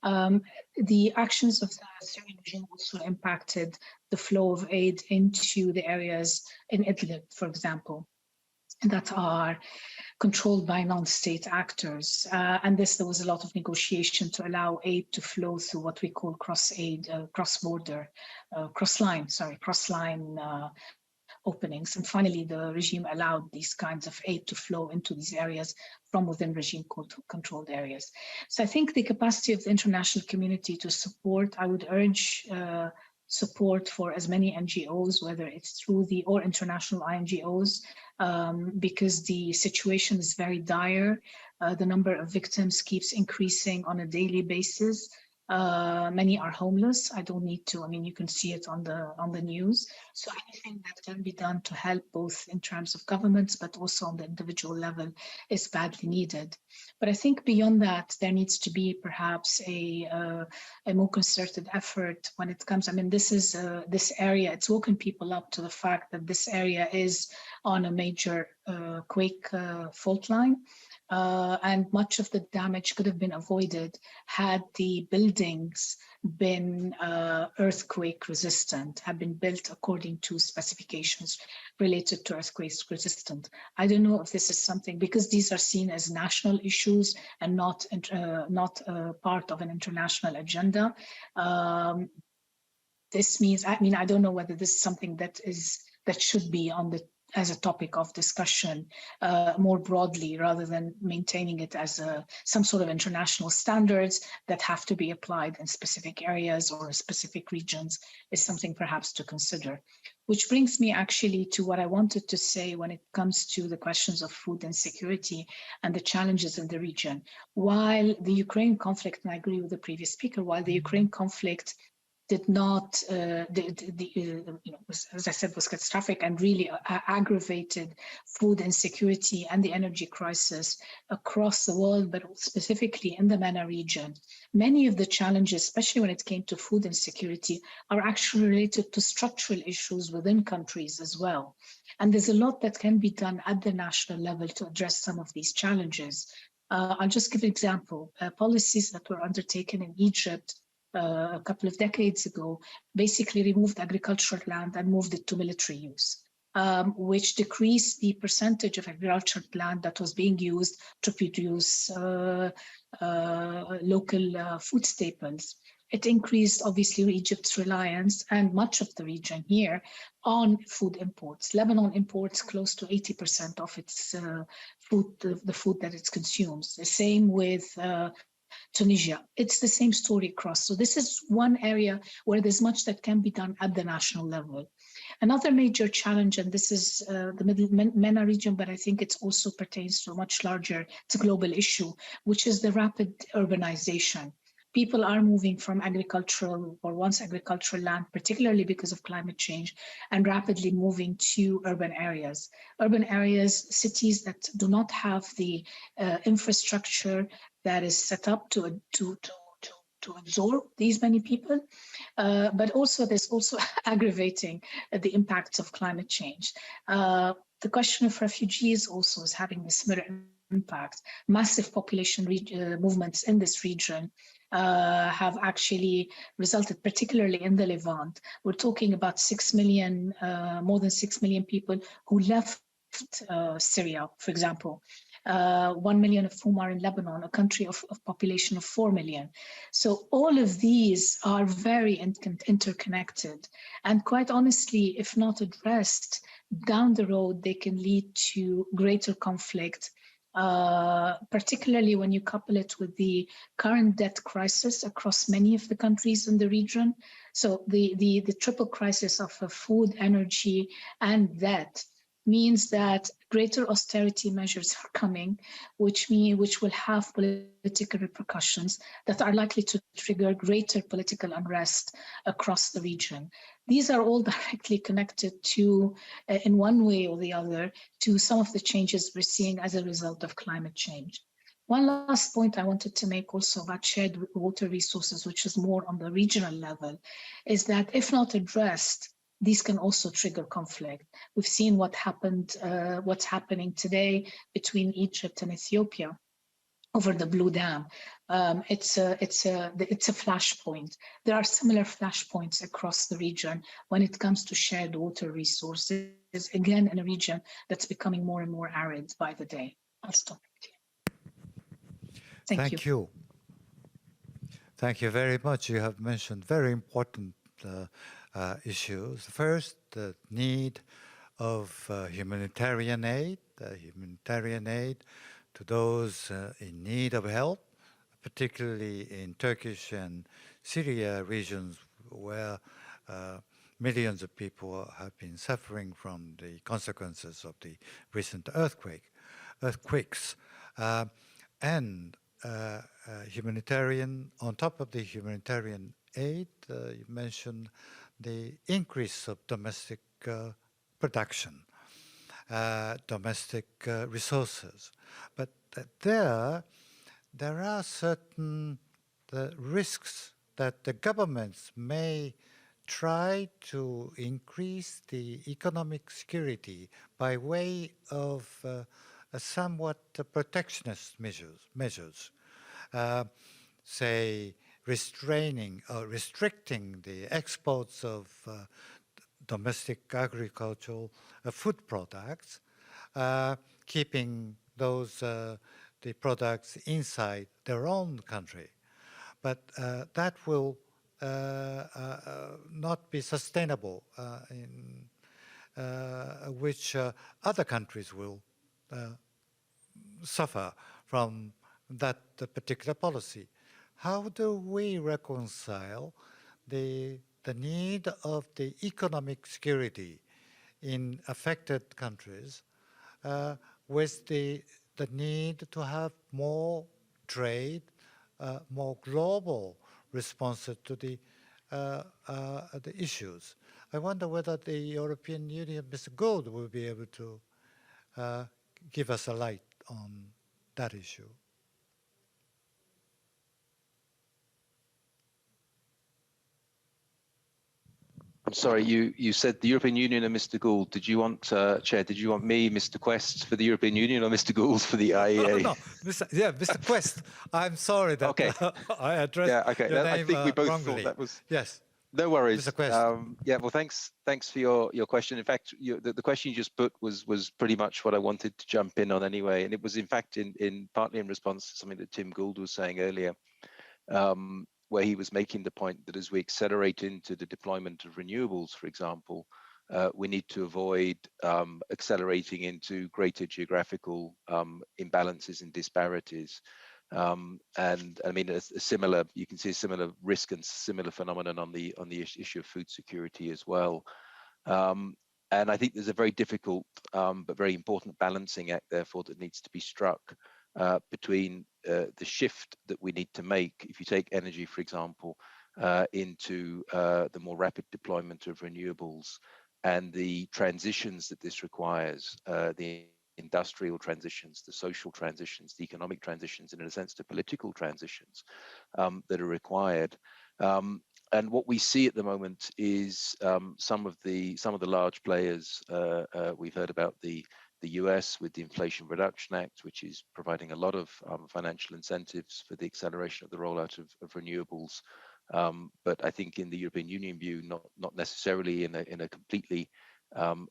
The actions of the Syrian regime also impacted the flow of aid into the areas in Idlib, for example, that are controlled by non-state actors. And there was a lot of negotiation to allow aid to flow through what we call cross-line openings. And finally, the regime allowed these kinds of aid to flow into these areas from within regime-controlled areas. So I think the capacity of the international community to support, I would urge support for as many NGOs, whether it's through or international NGOs, because the situation is very dire. The number of victims keeps increasing on a daily basis. Many are homeless. I don't need to, you can see it on the news. So anything that can be done to help both in terms of governments, but also on the individual level is badly needed. But I think beyond that, there needs to be perhaps a more concerted effort when it comes, this area, it's woken people up to the fact that this area is on a major quake fault line. And much of the damage could have been avoided had the buildings been earthquake resistant, had been built according to specifications related to earthquakes resistant. I don't know if this is something, because these are seen as national issues and not part of an international agenda. This means, I don't know whether this is something that should be on as a topic of discussion more broadly, rather than maintaining it as some sort of international standards that have to be applied in specific areas or specific regions, is something perhaps to consider. Which brings me actually to what I wanted to say when it comes to the questions of food insecurity and the challenges in the region. While the Ukraine conflict, and I agree with the previous speaker, while the Ukraine conflict did not, as I said, was catastrophic and really aggravated food insecurity and the energy crisis across the world, but specifically in the MENA region. Many of the challenges, especially when it came to food insecurity, are actually related to structural issues within countries as well. And there's a lot that can be done at the national level to address some of these challenges. I'll just give an example. Policies that were undertaken in Egypt a couple of decades ago basically removed agricultural land and moved it to military use, which decreased the percentage of agricultural land that was being used to produce local food staples. it increased obviously Egypt's reliance and much of the region here on food imports. Lebanon imports close to 80% of its food, the food that it consumes. The same with Tunisia. It's the same story across. So this is one area where there's much that can be done at the national level. Another major challenge, and this is the Middle MENA region, but I think it also pertains to a much larger, it's a global issue, which is the rapid urbanization. People are moving from agricultural or once agricultural land, particularly because of climate change, and rapidly moving to urban areas. Urban areas, cities that do not have the infrastructure that is set up to absorb these many people, but also there's also aggravating the impacts of climate change. The question of refugees also is having this mirror impact. Massive population movements in this region have actually resulted, particularly in the Levant. We're talking about 6 million, more than 6 million people who left Syria, for example. 1 million of whom are in Lebanon, a country of population of 4 million. So all of these are very interconnected. And quite honestly, if not addressed, down the road, they can lead to greater conflict, particularly when you couple it with the current debt crisis across many of the countries in the region. So the triple crisis of food, energy, and debt means that greater austerity measures are coming, which will have political repercussions that are likely to trigger greater political unrest across the region. These are all directly connected to, in one way or the other, to some of the changes we're seeing as a result of climate change. One last point I wanted to make also about shared water resources, which is more on the regional level, is that if not addressed, these can also trigger conflict. We've seen what happened, what's happening today between Egypt and Ethiopia over the Blue Dam. It's a flashpoint. There are similar flashpoints across the region when it comes to shared water resources, again, in a region that's becoming more and more arid by the day. I'll stop here. Thank you. Thank you very much. You have mentioned very important issues. First, the need of humanitarian aid to those in need of help, particularly in Turkish and Syria regions where millions of people have been suffering from the consequences of the recent earthquakes. And humanitarian, on top of the humanitarian aid, you mentioned the increase of domestic production, domestic resources. But there are certain risks that the governments may try to increase the economic security by way of a somewhat protectionist measures, say restraining or restricting the exports of domestic agricultural food products, keeping those the products inside their own country. But that will not be sustainable, in which other countries will suffer from that particular policy. How do we reconcile the need of the economic security in affected countries with the need to have more trade, more global responses to the issues? I wonder whether the European Union, Mr. Gould, will be able to give us a light on that issue. I'm sorry, you said the European Union and Mr. Gould. Did you want, Chair, did you want me, Mr. Quest, for the European Union or Mr. Gould for the IEA? No, Mr. Quest. I'm sorry that okay. I addressed your name I think we both wrongly. thought that was... Yes. No worries. Mr. Quest. Yeah, well, thanks for your question. In fact, the question you just put was pretty much what I wanted to jump in on anyway, and it was in fact in partly in response to something that Tim Gould was saying earlier. where he was making the point that as we accelerate into the deployment of renewables, for example, we need to avoid accelerating into greater geographical imbalances and disparities. And I mean, a similar, you can see a similar risk and similar phenomenon on the issue of food security as well. And I think there's a very difficult but very important balancing act, therefore, that needs to be struck between the shift that we need to make, if you take energy, for example, into the more rapid deployment of renewables and the transitions that this requires, the industrial transitions, the social transitions, the economic transitions, and in a sense, the political transitions that are required. And what we see at the moment is some of the large players. We've heard about the US with the Inflation Reduction Act, which is providing a lot of financial incentives for the acceleration of the rollout of renewables. But I think in the European Union view, not necessarily in a completely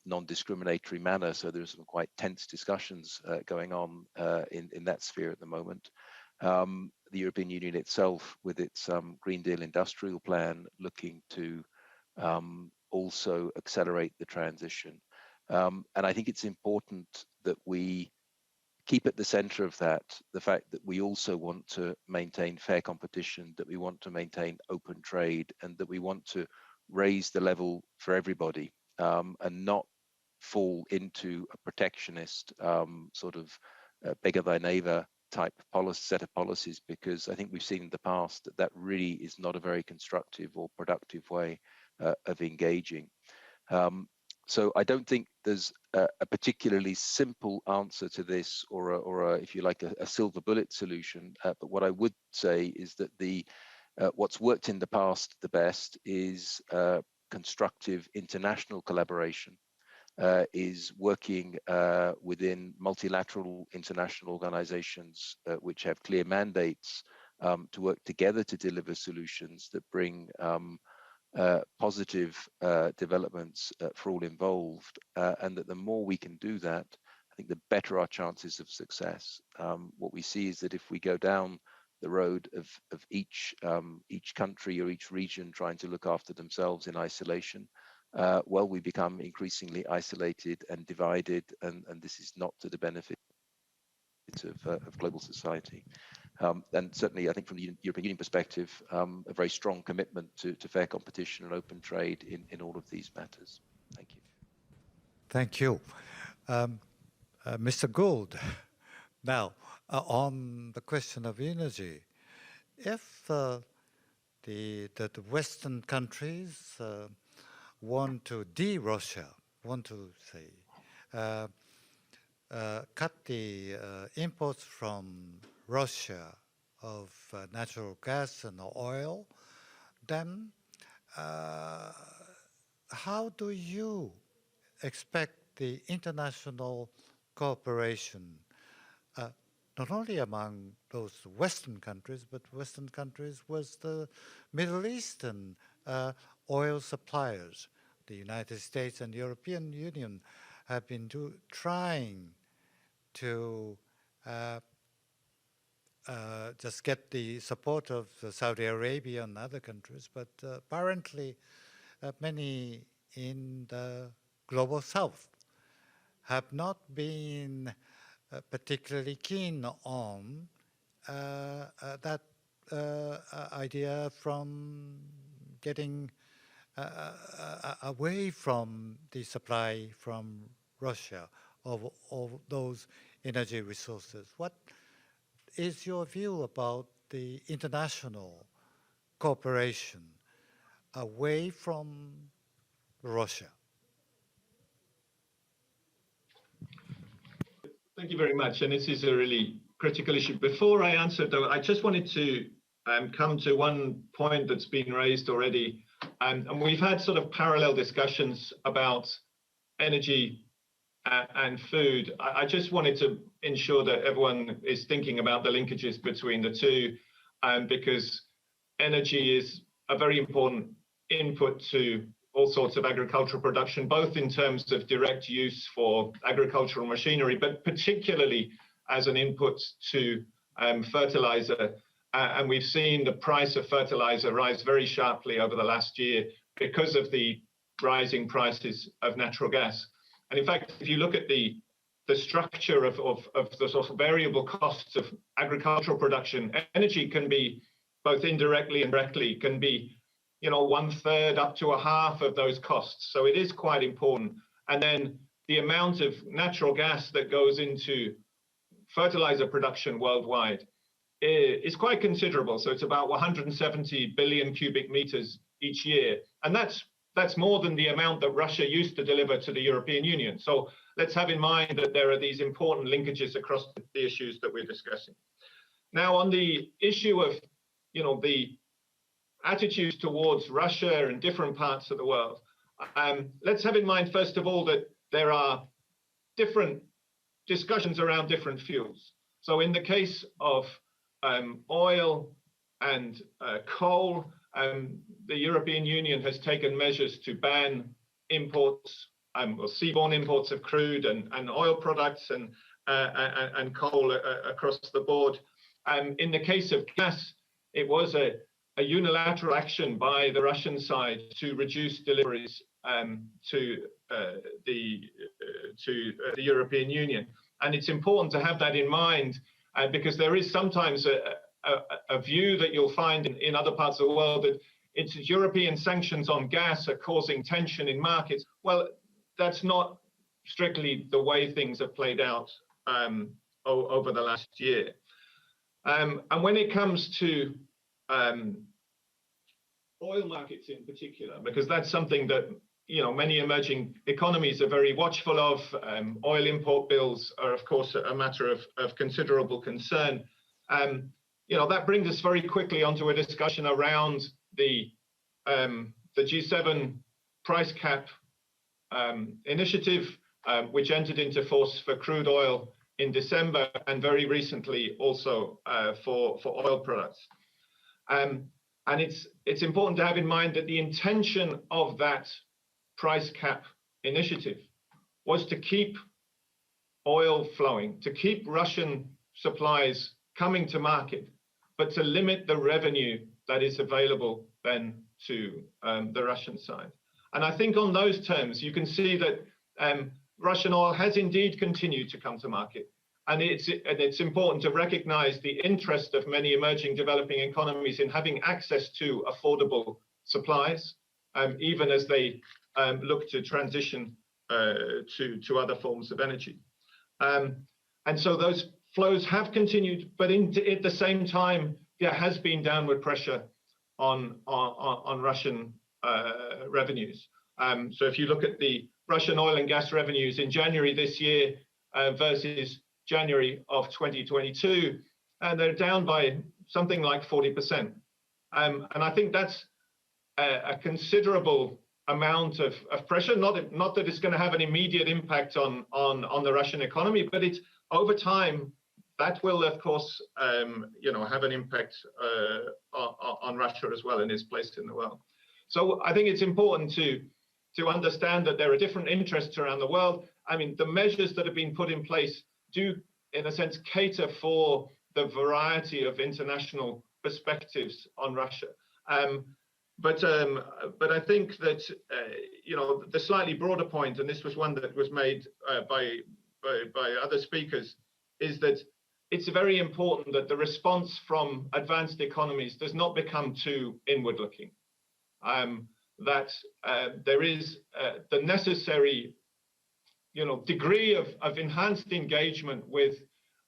non-discriminatory manner. So there's some quite tense discussions going on in that sphere at the moment. The European Union itself, with its Green Deal industrial plan, looking to also accelerate the transition. And I think it's important that we keep at the center of that the fact that we also want to maintain fair competition, that we want to maintain open trade, and that we want to raise the level for everybody and not fall into a protectionist sort of beggar thy neighbor type set of policies, because I think we've seen in the past that really is not a very constructive or productive way of engaging. So I don't think there's a particularly simple answer to this, or if you like, a silver bullet solution. But what I would say is that what's worked in the past the best is constructive international collaboration, is working within multilateral international organizations which have clear mandates to work together to deliver solutions that bring positive developments for all involved, and that the more we can do that, I think the better our chances of success. What we see is that if we go down the road of each country or each region trying to look after themselves in isolation, well, we become increasingly isolated and divided, and this is not to the benefit of global society. And certainly, I think from the European Union perspective, a very strong commitment to fair competition and open trade in all of these matters. Thank you. Thank you. Mr. Gould, now on the question of energy, if the Western countries want to de-Russia, want to say, cut the imports from Russia of natural gas and oil, then how do you expect the international cooperation, not only among those Western countries, but Western countries with the Middle Eastern oil suppliers? The United States and European Union have been trying to just get the support of Saudi Arabia and other countries, but apparently many in the global south have not been particularly keen on that idea from getting away from the supply from Russia of those energy resources. What is your view about the international cooperation away from Russia? Thank you very much. And this is a really critical issue. Before I answer, though, I just wanted to come to one point that's been raised already. And we've had sort of parallel discussions about energy and food. I just wanted to ensure that everyone is thinking about the linkages between the two, because energy is a very important input to all sorts of agricultural production, both in terms of direct use for agricultural machinery, but particularly as an input to fertilizer. and we've seen the price of fertilizer rise very sharply over the last year because of the rising prices of natural gas. And in fact, if you look at the structure of the sort of variable costs of agricultural production, energy can be both indirectly and directly, can be, you know, 1/3 up to a half of those costs. So it is quite important. And then the amount of natural gas that goes into fertilizer production worldwide is quite considerable. So it's about 170 billion cubic meters each year. And that's more than the amount that Russia used to deliver to the European Union. So let's have in mind that there are these important linkages across the issues that we're discussing. Now, on the issue of, you know, the attitudes towards Russia in different parts of the world, let's have in mind, first of all, that there are different discussions around different fuels. So in the case of oil and coal, the European Union has taken measures to ban imports, or seaborne imports of crude and oil products and coal across the board. In the case of gas, it was a unilateral action by the Russian side to reduce deliveries to the European Union. And it's important to have that in mind because there is sometimes a view that you'll find in other parts of the world that it's European sanctions on gas are causing tension in markets. Well, that's not strictly the way things have played out over the last year. And when it comes to oil markets in particular, because that's something that, you know, many emerging economies are very watchful of. Oil import bills are, of course, a matter of considerable concern. You know, that brings us very quickly onto a discussion around the G7 price cap initiative, which entered into force for crude oil in December, and very recently also for oil products. And it's important to have in mind that the intention of that price cap initiative was to keep oil flowing, to keep Russian supplies coming to market, but to limit the revenue that is available then to the Russian side. And I think on those terms, you can see that Russian oil has indeed continued to come to market. And it's important to recognize the interest of many emerging developing economies in having access to affordable supplies, even as they look to transition to other forms of energy. And so those flows have continued, but at the same time, there has been downward pressure on Russian revenues. So if you look at the Russian oil and gas revenues in January this year versus January of 2022, and they're down by something like 40%. And I think that's a considerable amount of pressure, not that it's going to have an immediate impact on the Russian economy, but it's over time, that will, of course, you know, have an impact on Russia as well in its place in the world. So I think it's important to understand that there are different interests around the world. I mean, the measures that have been put in place do, in a sense, cater for the variety of international perspectives on Russia. But I think that, you know, the slightly broader point, and this was one that was made by other speakers, is that it's very important that the response from advanced economies does not become too inward-looking. That there is the necessary, you know, degree of enhanced engagement with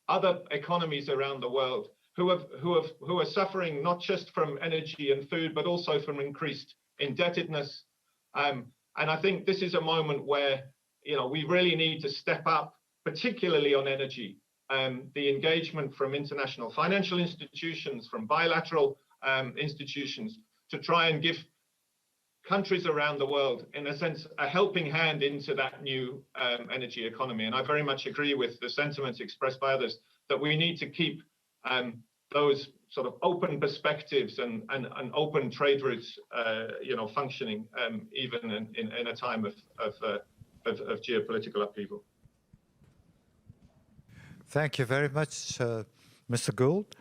other economies around the world who are suffering not just from energy and food, but also from increased indebtedness. And I think this is a moment where, you know, we really need to step up, particularly on energy, the engagement from international financial institutions, from bilateral institutions, to try and give countries around the world, in a sense, a helping hand into that new energy economy. And I very much agree with the sentiments expressed by others that we need to keep those sort of open perspectives and open trade routes, you know, functioning even in a time of geopolitical upheaval. Thank you very much, Mr. Gould.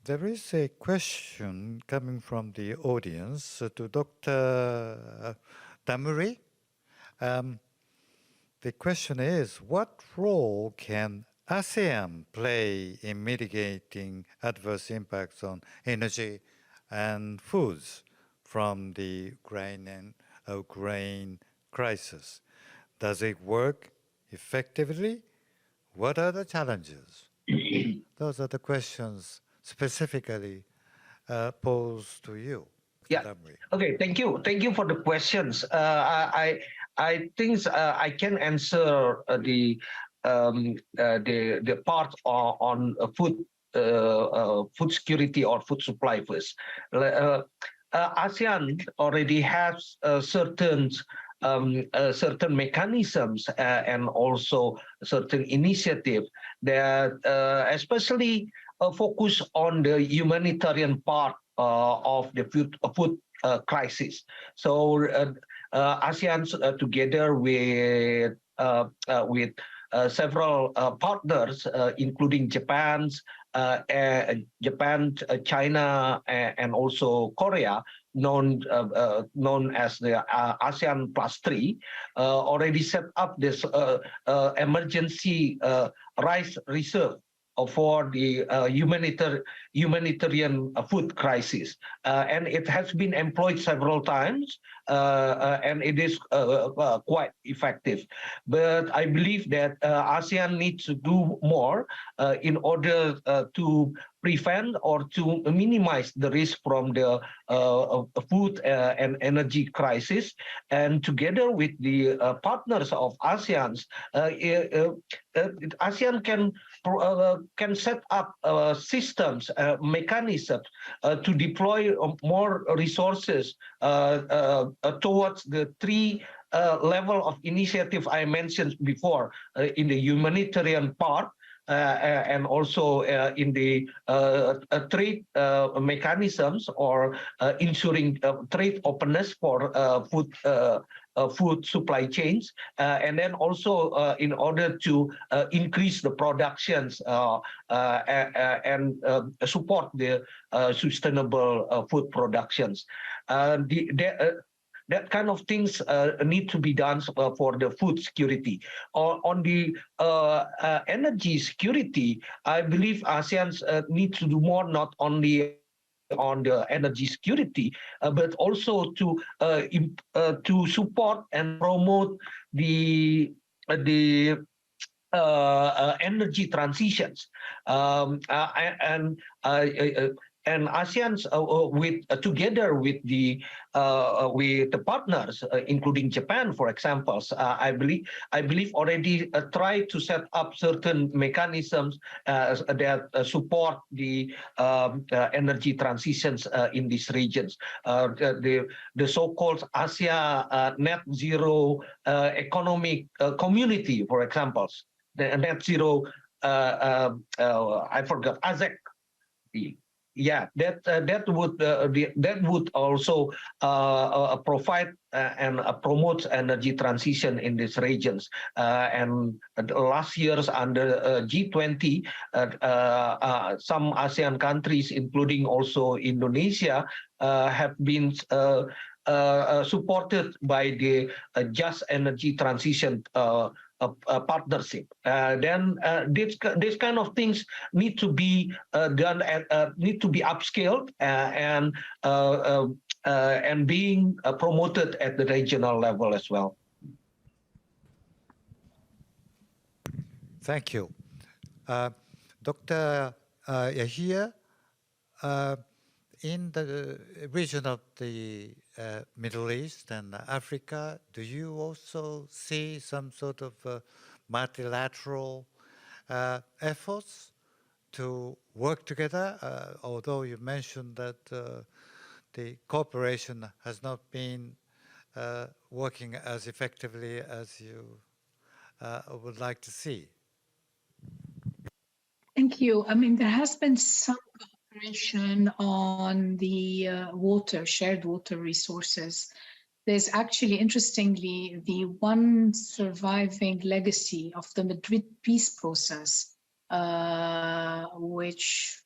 There is a question coming from the audience to Dr. Damuri. The question is, what role can ASEAN play in mitigating adverse impacts on energy and foods from the grain crisis? Does it work effectively? What are the challenges? Those are the questions specifically posed to you. Yeah. Damri. Okay. Thank you. Thank you for the questions. I think I can answer the part on food security or food supply first. ASEAN already has certain mechanisms and also certain initiative that especially focus on the humanitarian part of the food crisis. So ASEAN together with several partners, including Japan, China, and also Korea, known as the ASEAN +3, already set up this emergency rice reserve for the humanitarian food crisis. And it has been employed several times, and it is quite effective. But I believe that ASEAN needs to do more in order to prevent or to minimize the risk from the food and energy crisis. And together with the partners of ASEAN, ASEAN can set up systems, mechanisms to deploy more resources towards the three level of initiative I mentioned before in the humanitarian part, and also in the trade mechanisms or ensuring trade openness for food supply chains, and then also in order to increase the productions and support the sustainable food productions. That kind of things need to be done for the food security. On the energy security, I believe ASEAN needs to do more, not only on the energy security, but also to support and promote the energy transitions, and ASEAN together with the partners, including Japan, for example, I believe already tried to set up certain mechanisms that support the energy transitions in these regions. The so-called Asia Net Zero Economic Community, for example, the Net Zero. I forgot ASEC. Yeah, that would also provide and promote energy transition in these regions. And last year's under G20, some ASEAN countries, including also Indonesia, have been supported by the Just Energy Transition partnership. Then this kind of things need to be done, need to be upscaled and being promoted at the regional level as well. Thank you. Dr. Yahia, in the region of the Middle East and Africa, do you also see some sort of multilateral efforts to work together? Although you mentioned that the cooperation has not been working as effectively as you would like to see. Thank you. I mean, there has been some cooperation on the shared water resources. There's actually, interestingly, the one surviving legacy of the Madrid peace process, which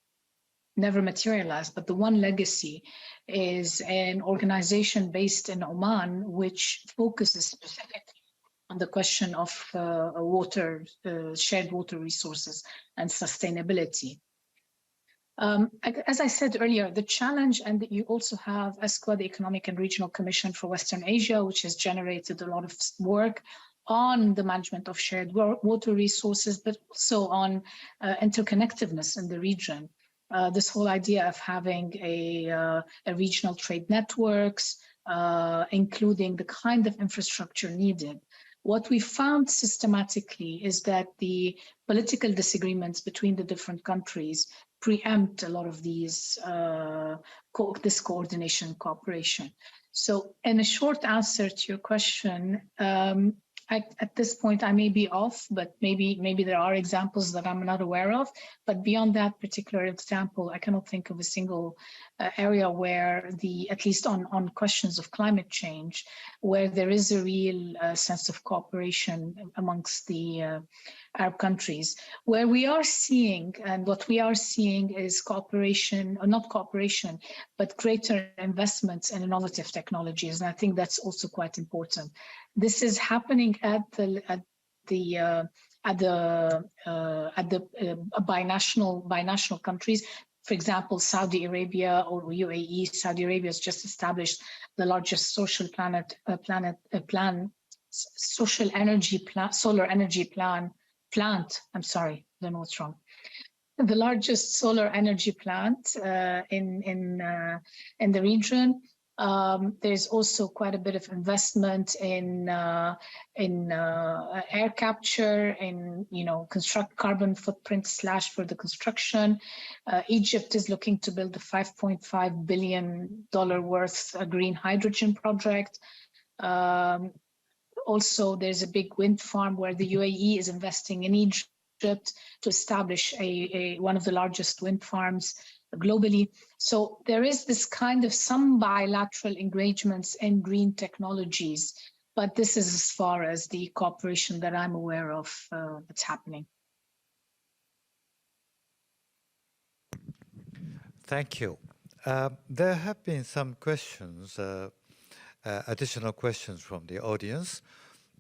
never materialized. But the one legacy is an organization based in Oman, which focuses specifically on the question of water, shared water resources and sustainability. As I said earlier, the challenge, and you also have ESCWA, the Economic and Regional Commission for Western Asia, which has generated a lot of work on the management of shared water resources, but also on interconnectedness in the region. This whole idea of having a regional trade networks, including the kind of infrastructure needed. What we found systematically is that the political disagreements between the different countries preempt a lot of these this coordination cooperation. So in a short answer to your question, at this point I may be off, but maybe there are examples that I'm not aware of. But beyond that particular example, I cannot think of a single area where at least on questions of climate change, where there is a real sense of cooperation amongst the Arab countries. Where we are seeing, and what we are seeing is cooperation, or not cooperation, but greater investments in innovative technologies. And I think that's also quite important. This is happening at the binational countries. For example, Saudi Arabia or UAE. Saudi Arabia has just established the largest solar energy plant. I'm sorry, I don't know what's wrong. The largest solar energy plant in the region. There's also quite a bit of investment in air capture, in construct carbon footprint / for the construction. Egypt is looking to build a $5.5 billion worth green hydrogen project. Also, there's a big wind farm where the UAE is investing in Egypt to establish one of the largest wind farms globally. So there is this kind of some bilateral engagements in green technologies, but this is as far as the cooperation that I'm aware of that's happening. Thank you. There have been some questions, additional questions from the audience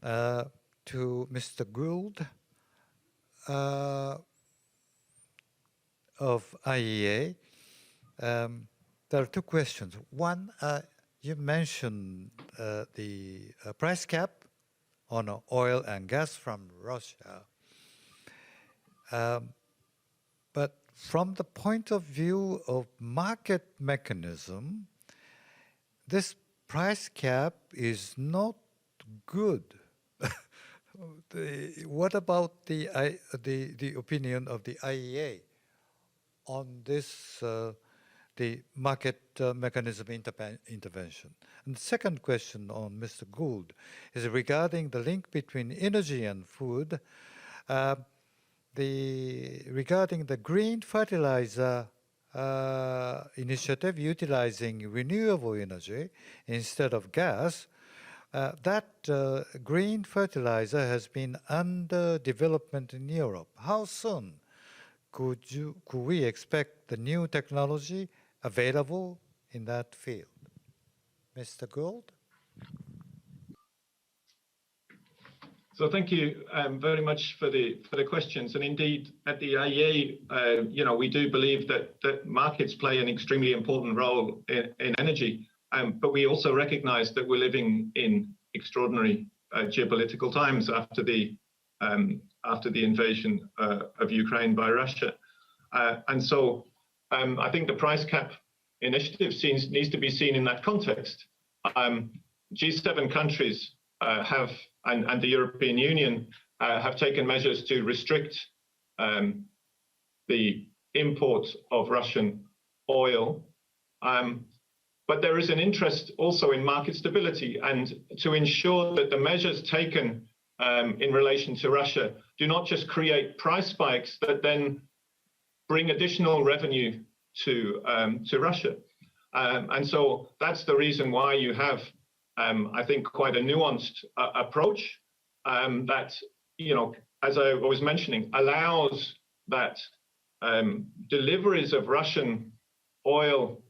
to Mr. Gould of IEA. There are two questions. One, you mentioned the price cap on oil and gas from Russia. But from the point of view of market mechanism, this price cap is not good. What about the opinion of the IEA on this, the market mechanism intervention? And the second question on Mr. Gould is regarding the link between energy and food. Regarding the green fertilizer initiative utilizing renewable energy instead of gas, that green fertilizer has been under development in Europe. How soon could we expect the new technology available in that field? Mr. Gould? So thank you very much for the questions. And indeed, at the IEA, we do believe that markets play an extremely important role in energy. But we also recognize that we're living in extraordinary geopolitical times after the invasion of Ukraine by Russia. And so I think the price cap initiative needs to be seen in that context. G7 countries have, and the European Union have taken measures to restrict the import of Russian oil. But there is an interest also in market stability and to ensure that the measures taken in relation to Russia do not just create price spikes, but then bring additional revenue to Russia. And so that's the reason why you have, I think, quite a nuanced approach that, as I was mentioning, allows that deliveries of Russian oil,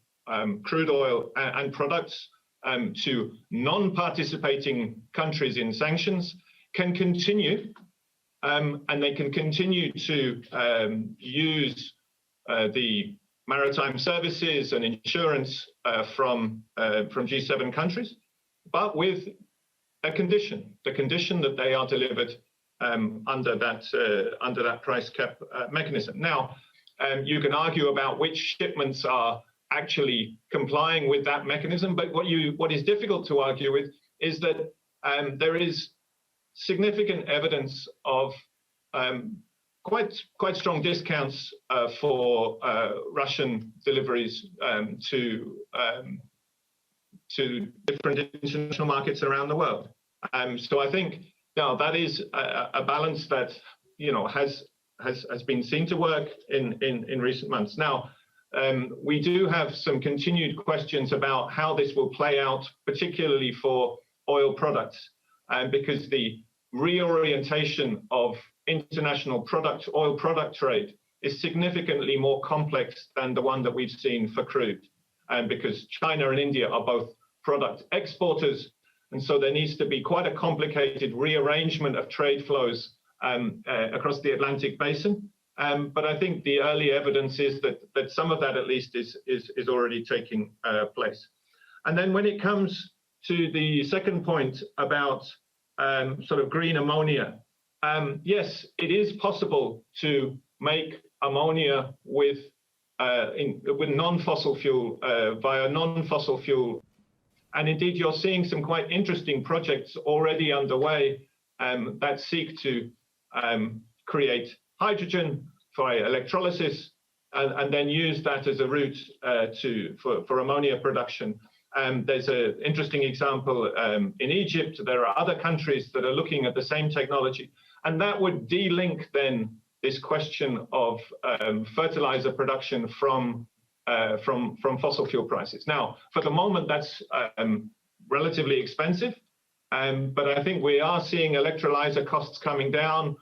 crude oil and products to non-participating countries in sanctions can continue, and they can continue to use the maritime services and insurance from G7 countries, but with a condition, the condition that they are delivered under that price cap mechanism. Now, you can argue about which shipments are actually complying with that mechanism, but what is difficult to argue with is that there is significant evidence of quite strong discounts for Russian deliveries to different international markets around the world. So I think now that is a balance that has been seen to work in recent months. Now we do have some continued questions about how this will play out, particularly for oil products, because the reorientation of international oil product trade is significantly more complex than the one that we've seen for crude, because China and India are both product exporters, and so there needs to be quite a complicated rearrangement of trade flows across the Atlantic basin. But I think the early evidence is that some of that at least is already taking place. And then when it comes to the second point about sort of green ammonia, yes, it is possible to make ammonia with non-fossil fuel via non-fossil fuel, and indeed you're seeing some quite interesting projects already underway that seek to create hydrogen via electrolysis and then use that as a route for ammonia production. There's an interesting example in Egypt. There are other countries that are looking at the same technology, and that would de-link then this question of fertilizer production from fossil fuel prices. Now, for the moment, that's relatively expensive, but I think we are seeing electrolyzer costs coming down.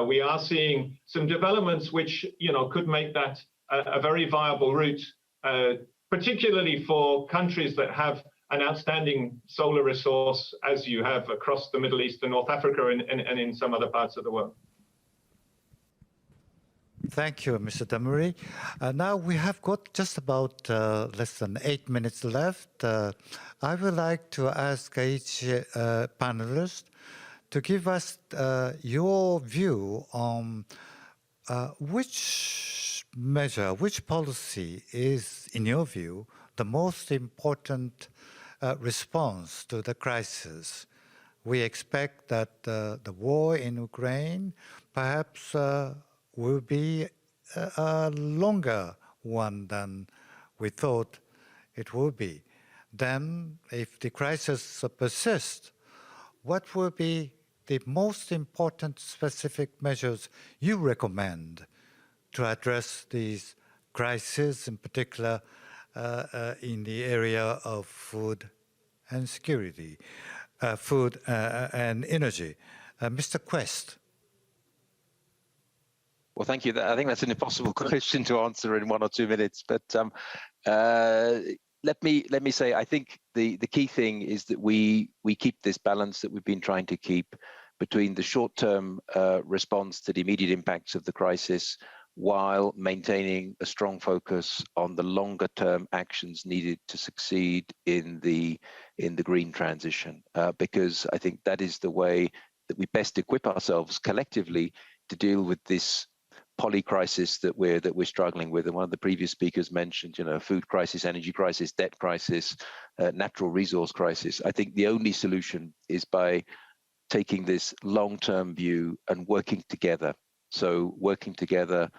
We are seeing some developments which could make that a very viable route, particularly for countries that have an outstanding solar resource, as you have across the Middle East and North Africa and in some other parts of the world. Thank you, Mr. Damuri. Now we have got just about less than 8 minutes left. I would like to ask each panelist to give us your view on which measure, which policy is, in your view, the most important response to the crisis. We expect that the war in Ukraine perhaps will be a longer one than we thought it would be. Then, if the crisis persists, what will be the most important specific measures you recommend to address these crises, in particular in the area of food and security, food and energy? Mr. Quest. Well, thank you. I think that's an impossible question to answer in 1 or 2 minutes. But let me say, I think the key thing is that we keep this balance that we've been trying to keep between the short-term response to the immediate impacts of the crisis, while maintaining a strong focus on the longer-term actions needed to succeed in the green transition, because I think that is the way that we best equip ourselves collectively to deal with this poly-crisis that we're struggling with. And one of the previous speakers mentioned, food crisis, energy crisis, debt crisis, natural resource crisis. I think the only solution is by taking this long-term view and working together. So working together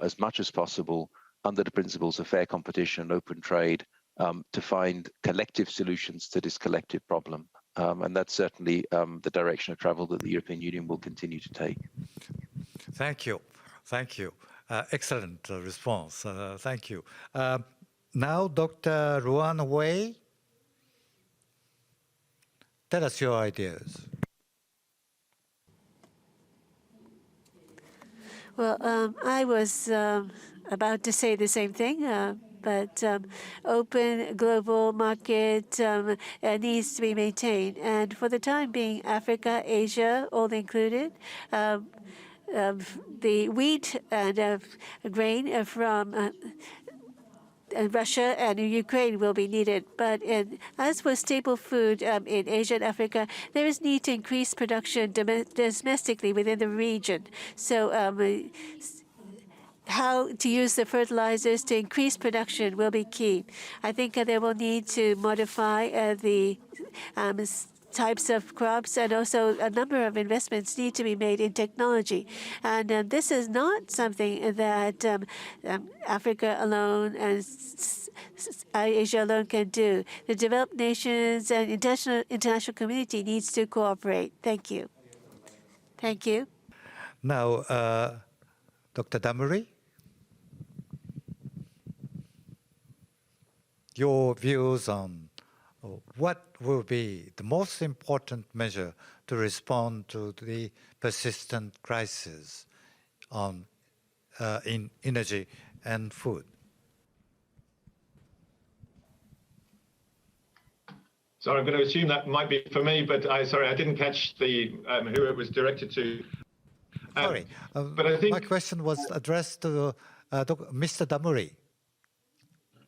as much as possible under the principles of fair competition and open trade to find collective solutions to this collective problem. And that's certainly the direction of travel that the European Union will continue to take. Thank you. Thank you. Excellent response. Thank you. Now, Dr. Ruan Wei, tell us your ideas. Well, I was about to say the same thing, but open global market needs to be maintained. And for the time being, Africa, Asia, all included, the wheat and grain from Russia and Ukraine will be needed. But as for staple food in Asia and Africa, there is need to increase production domestically within the region. So how to use the fertilizers to increase production will be key. I think they will need to modify the types of crops, and also a number of investments need to be made in technology. And this is not something that Africa alone and Asia alone can do. The developed nations and international community needs to cooperate. Thank you. Thank you. Now, Dr. Damuri, your views on what will be the most important measure to respond to the persistent crisis in energy and food? So I'm going to assume that might be for me, but sorry, I didn't catch the who it was directed to. Sorry, but I think my question was addressed to Mr. Damuri.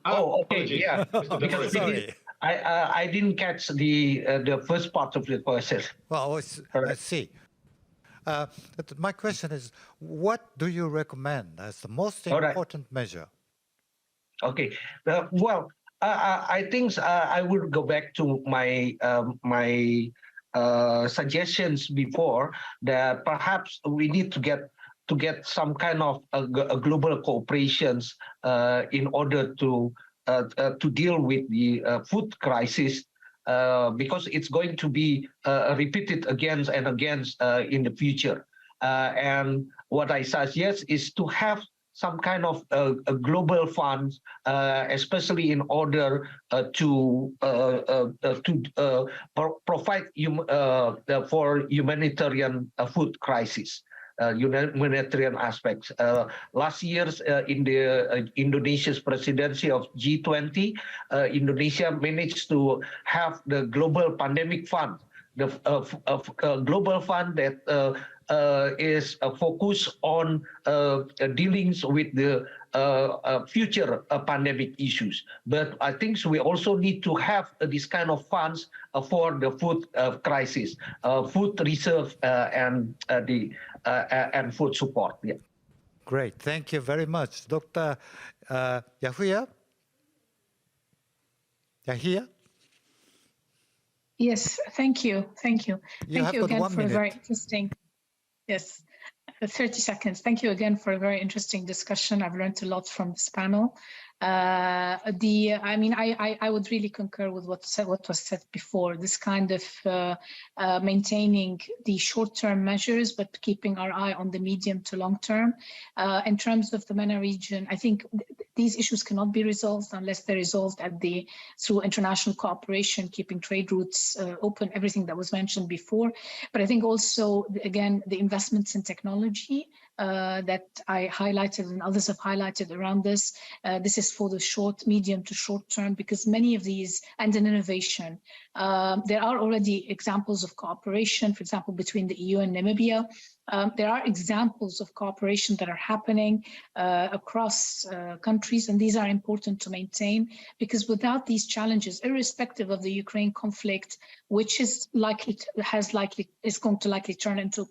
Oh, okay, apologies, yeah. Mr. Damuri. Sorry. I didn't catch the first part of the question. Well, I see. My question is, what do you recommend as the most important measure? Okay. Well, I think I will go back to my suggestions before, that perhaps we need to get some kind of a global cooperations in order to deal with the food crisis, because it's going to be repeated again and again in the future. And what I suggest is to have some kind of a global fund, especially in order to provide for humanitarian food crisis. Humanitarian aspects. Last year, in the Indonesia's presidency of G20, Indonesia managed to have the global pandemic fund, the global fund that is focused on dealings with the future pandemic issues. But I think we also need to have this kind of funds for the food crisis, food reserve, and food support. Yeah. Great, thank you very much, Dr. Yahya. Yahya? Yes, thank you. Thank you. Thank you again for a very interesting. Yes, 30 seconds. Thank you again for a very interesting discussion. I've learned a lot from this panel. I would really concur with what was said before. This kind of maintaining the short-term measures, but keeping our eye on the medium to long term. In terms of the MENA region, I think these issues cannot be resolved unless they're resolved through international cooperation, keeping trade routes open, everything that was mentioned before. But I think also, again, the investments in technology that I highlighted and others have highlighted around this. This is for the medium to short term, because many of these, and in innovation, there are already examples of cooperation, for example, between the EU and Namibia. There are examples of cooperation that are happening across countries, and these are important to maintain, because without these challenges, irrespective of the Ukraine conflict, which is going to likely turn into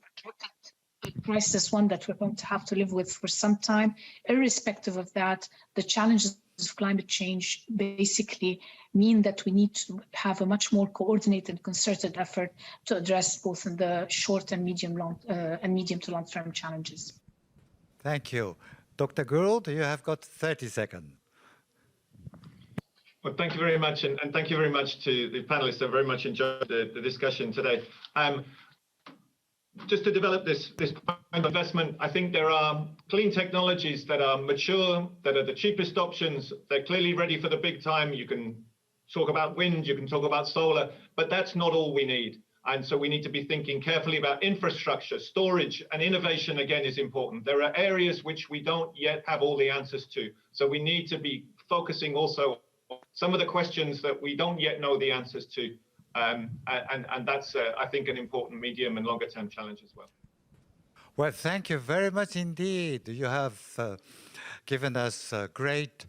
a crisis, one that we're going to have to live with for some time, irrespective of that, the challenges of climate change basically mean that we need to have a much more coordinated, concerted effort to address both in the short and medium to long term challenges. Thank you. Dr. Gould, you have got 30 seconds. Well, thank you very much, and thank you very much to the panelists. I very much enjoyed the discussion today. Just to develop this investment, I think there are clean technologies that are mature, that are the cheapest options. They're clearly ready for the big time. You can talk about wind, you can talk about solar, but that's not all we need. And so we need to be thinking carefully about infrastructure, storage, and innovation again is important. There are areas which we don't yet have all the answers to. So we need to be focusing also on some of the questions that we don't yet know the answers to. And that's, I think, an important medium and longer term challenge as well. Well, thank you very much indeed. You have given us a great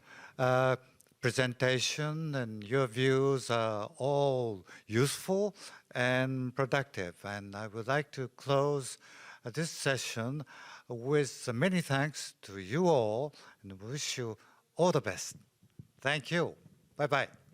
presentation, and your views are all useful and productive. And I would like to close this session with many thanks to you all, and wish you all the best. Thank you. Bye-bye.